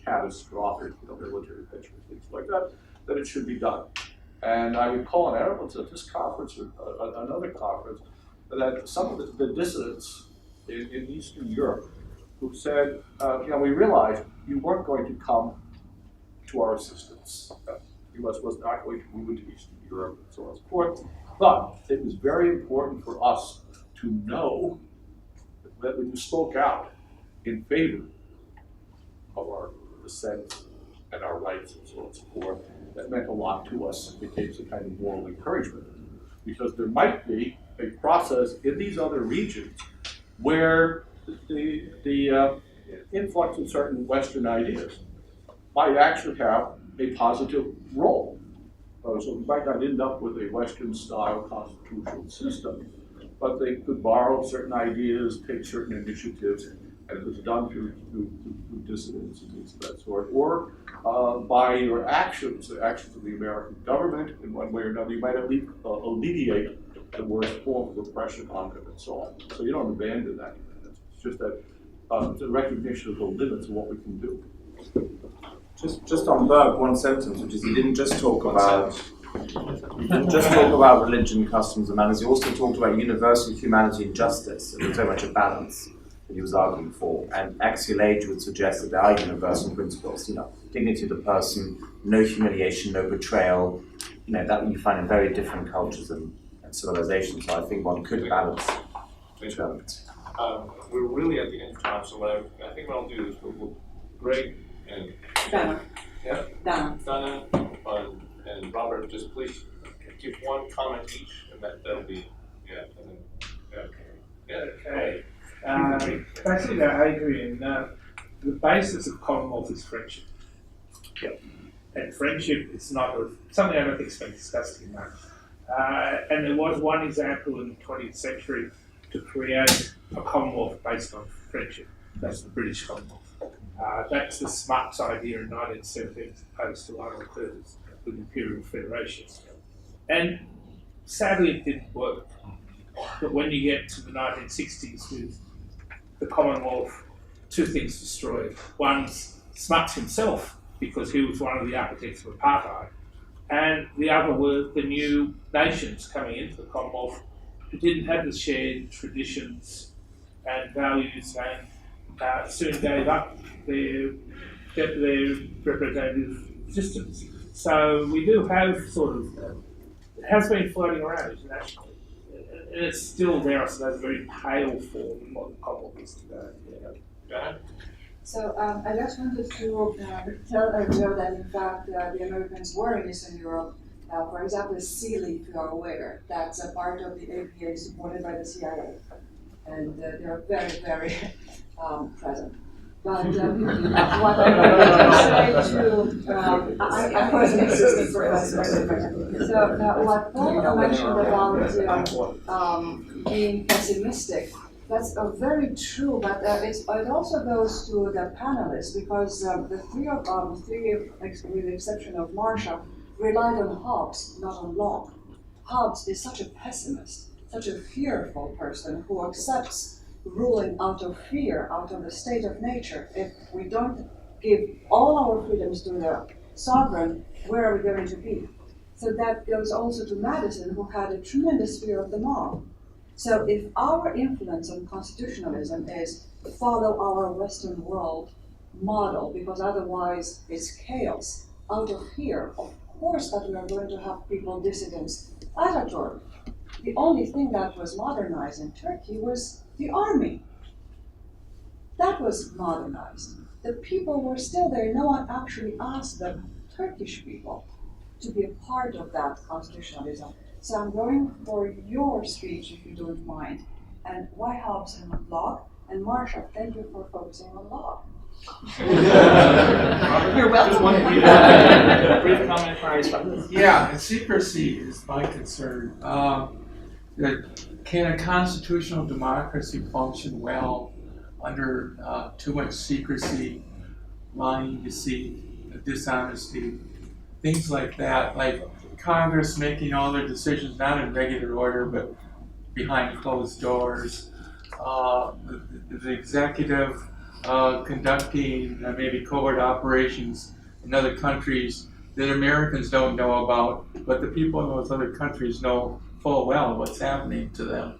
catastrophic military picture, things like that, that it should be done. And I recall in Ireland at this conference or another conference that some of the dissidents in Eastern Europe who said, we realized you weren't going to come to our assistance. The US was not going to move into Eastern Europe and so on and so forth. But it was very important for us to know that when you spoke out in favor of our dissent and our rights and so on and so forth, that meant a lot to us. It became some kind of moral encouragement. Because there might be a process in these other regions where the influx of certain Western ideas might actually have a positive role. So we might not end up with a Western-style constitutional system, but they could borrow certain ideas, take certain initiatives, and it was done through dissidents and things of that sort, or by your actions, the actions of the American government in one way or another, you might at least alleviate the worst form of oppression on them and so on. So you don't abandon that. It's just that it's a recognition of the limits of what we can do. Just on Berg, one sentence, which is he didn't just talk about religion, customs, and manners. He also talked about universal humanity and justice. It was very much a balance that he was arguing for. And axial age would suggest that there are universal principles. Dignity of the person, no humiliation, no betrayal. That you find in very different cultures and civilizations. So I think one could balance those elements. We're really at the end of time, so I think what I'll do is we'll Greg and Donna. Yeah? Donna. And Robert, just please give one comment each, and that'll be, Okay. Basically, Adrian, the basis of Commonwealth is friendship. Yep. And friendship is not something I don't think has been discussed too much. And there was one example in the 20th century to create a Commonwealth based on friendship. That's the British Commonwealth. That's the Smuts idea in 1917 as opposed to Arnold Curtis with Imperial Federation. And sadly it didn't work. But when you get to the 1960s with the Commonwealth, two things destroyed. One, Smuts himself, because he was one of the architects of apartheid, and the other were the new nations coming into the Commonwealth who didn't have the shared traditions and values, and soon gave up their representative systems. So we do have sort of, it has been floating around internationally, and it's still there, I suppose, a very pale form in what the Commonwealth is today. Yeah. So I just wanted to tell earlier that in fact the Americans were in Eastern Europe. For example, Sealy, if you are aware, that's a part of the APA supported by the CIA, and they are very, very present. But what I wanted to say to, I was an assistant professor. So what Paul mentioned about being pessimistic, that's very true, but it also goes to the panelists, because the three, with the exception of Marcia, relied on Hobbes, not on Locke. Hobbes is such a pessimist, such a fearful person who accepts ruling out of fear, out of the state of nature. If we don't give all our freedoms to the sovereign, where are we going to be? So that goes also to Madison, who had a tremendous fear of the mob. So if our influence on constitutionalism is follow our Western world model, because otherwise it's chaos, out of fear, of course that we are going to have people, dissidents. Ataturk, the only thing that was modernized in Turkey was the army. That was modernized. The people were still there. No one actually asked the Turkish people to be a part of that constitutionalism. So I'm going for your speech, if you don't mind. And why Hobbes and Locke? And Marcia, thank you for focusing on Locke. You're welcome. Brief comment. Yeah, and secrecy is my concern. Can a constitutional democracy function well under too much secrecy, lying, deceit, dishonesty, things like that, like Congress making all their decisions not in regular order but behind closed doors, the executive conducting maybe covert operations in other countries that Americans don't know about, but the people in those other countries know full well what's happening to them.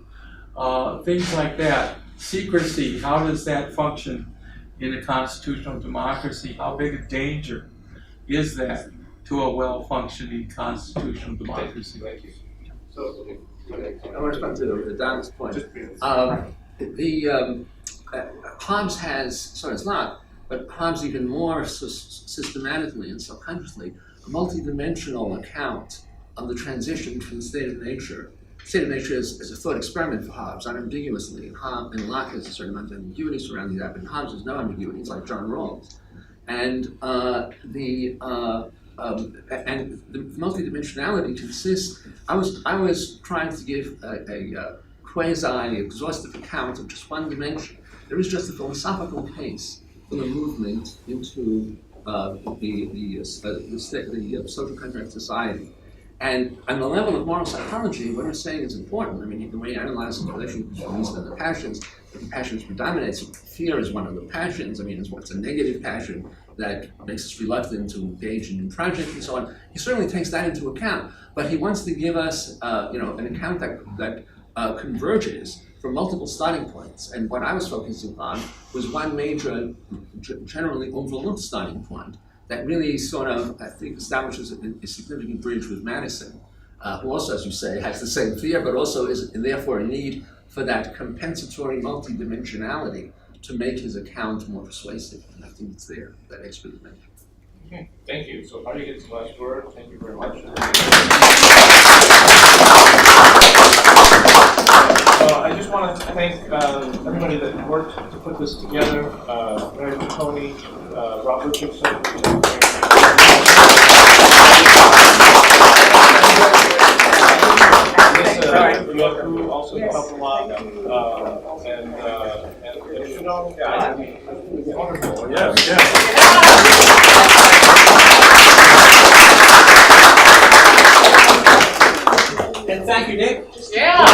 Things like that. Secrecy, how does that function in a constitutional democracy? How big a danger is that to a well-functioning constitutional democracy? Thank you. So, I want to respond to Don's point. Hobbes has, sorry, it's not, but Hobbes even more systematically and subconsciously, a multidimensional account of the transition from the state of nature. State of nature is a thought experiment for Hobbes, unambiguously. And Locke has a certain amount of ambiguity surrounding that, but Hobbes has no ambiguity. He's like John Rawls. And the multidimensionality consists. I was trying to give a quasi-exhaustive account of just one dimension. There is just a philosophical case for the movement into the social contract society. And on the level of moral psychology, what I'm saying is important. I mean, the way you analyze the relation between reason and the passions predominates. Fear is one of the passions. I mean, it's a negative passion that makes us reluctant to engage in new projects and so on. He certainly takes that into account, but he wants to give us, an account that converges from multiple starting points. And what I was focusing on was one major, generally overlooked starting point that really sort of, I think, establishes a significant bridge with Madison, who also, as you say, has the same fear, but also is therefore a need for that compensatory multidimensionality to make his account more persuasive. And I think it's there, that extra dimension. Okay, thank you. So Aryeh gets the last word. Thank you very much. I just want to thank everybody that worked to put this together. Mary Piccone, Rob Richardson. Who also helped a lot, and wonderful. Yes. And thank you, Nick. Yeah.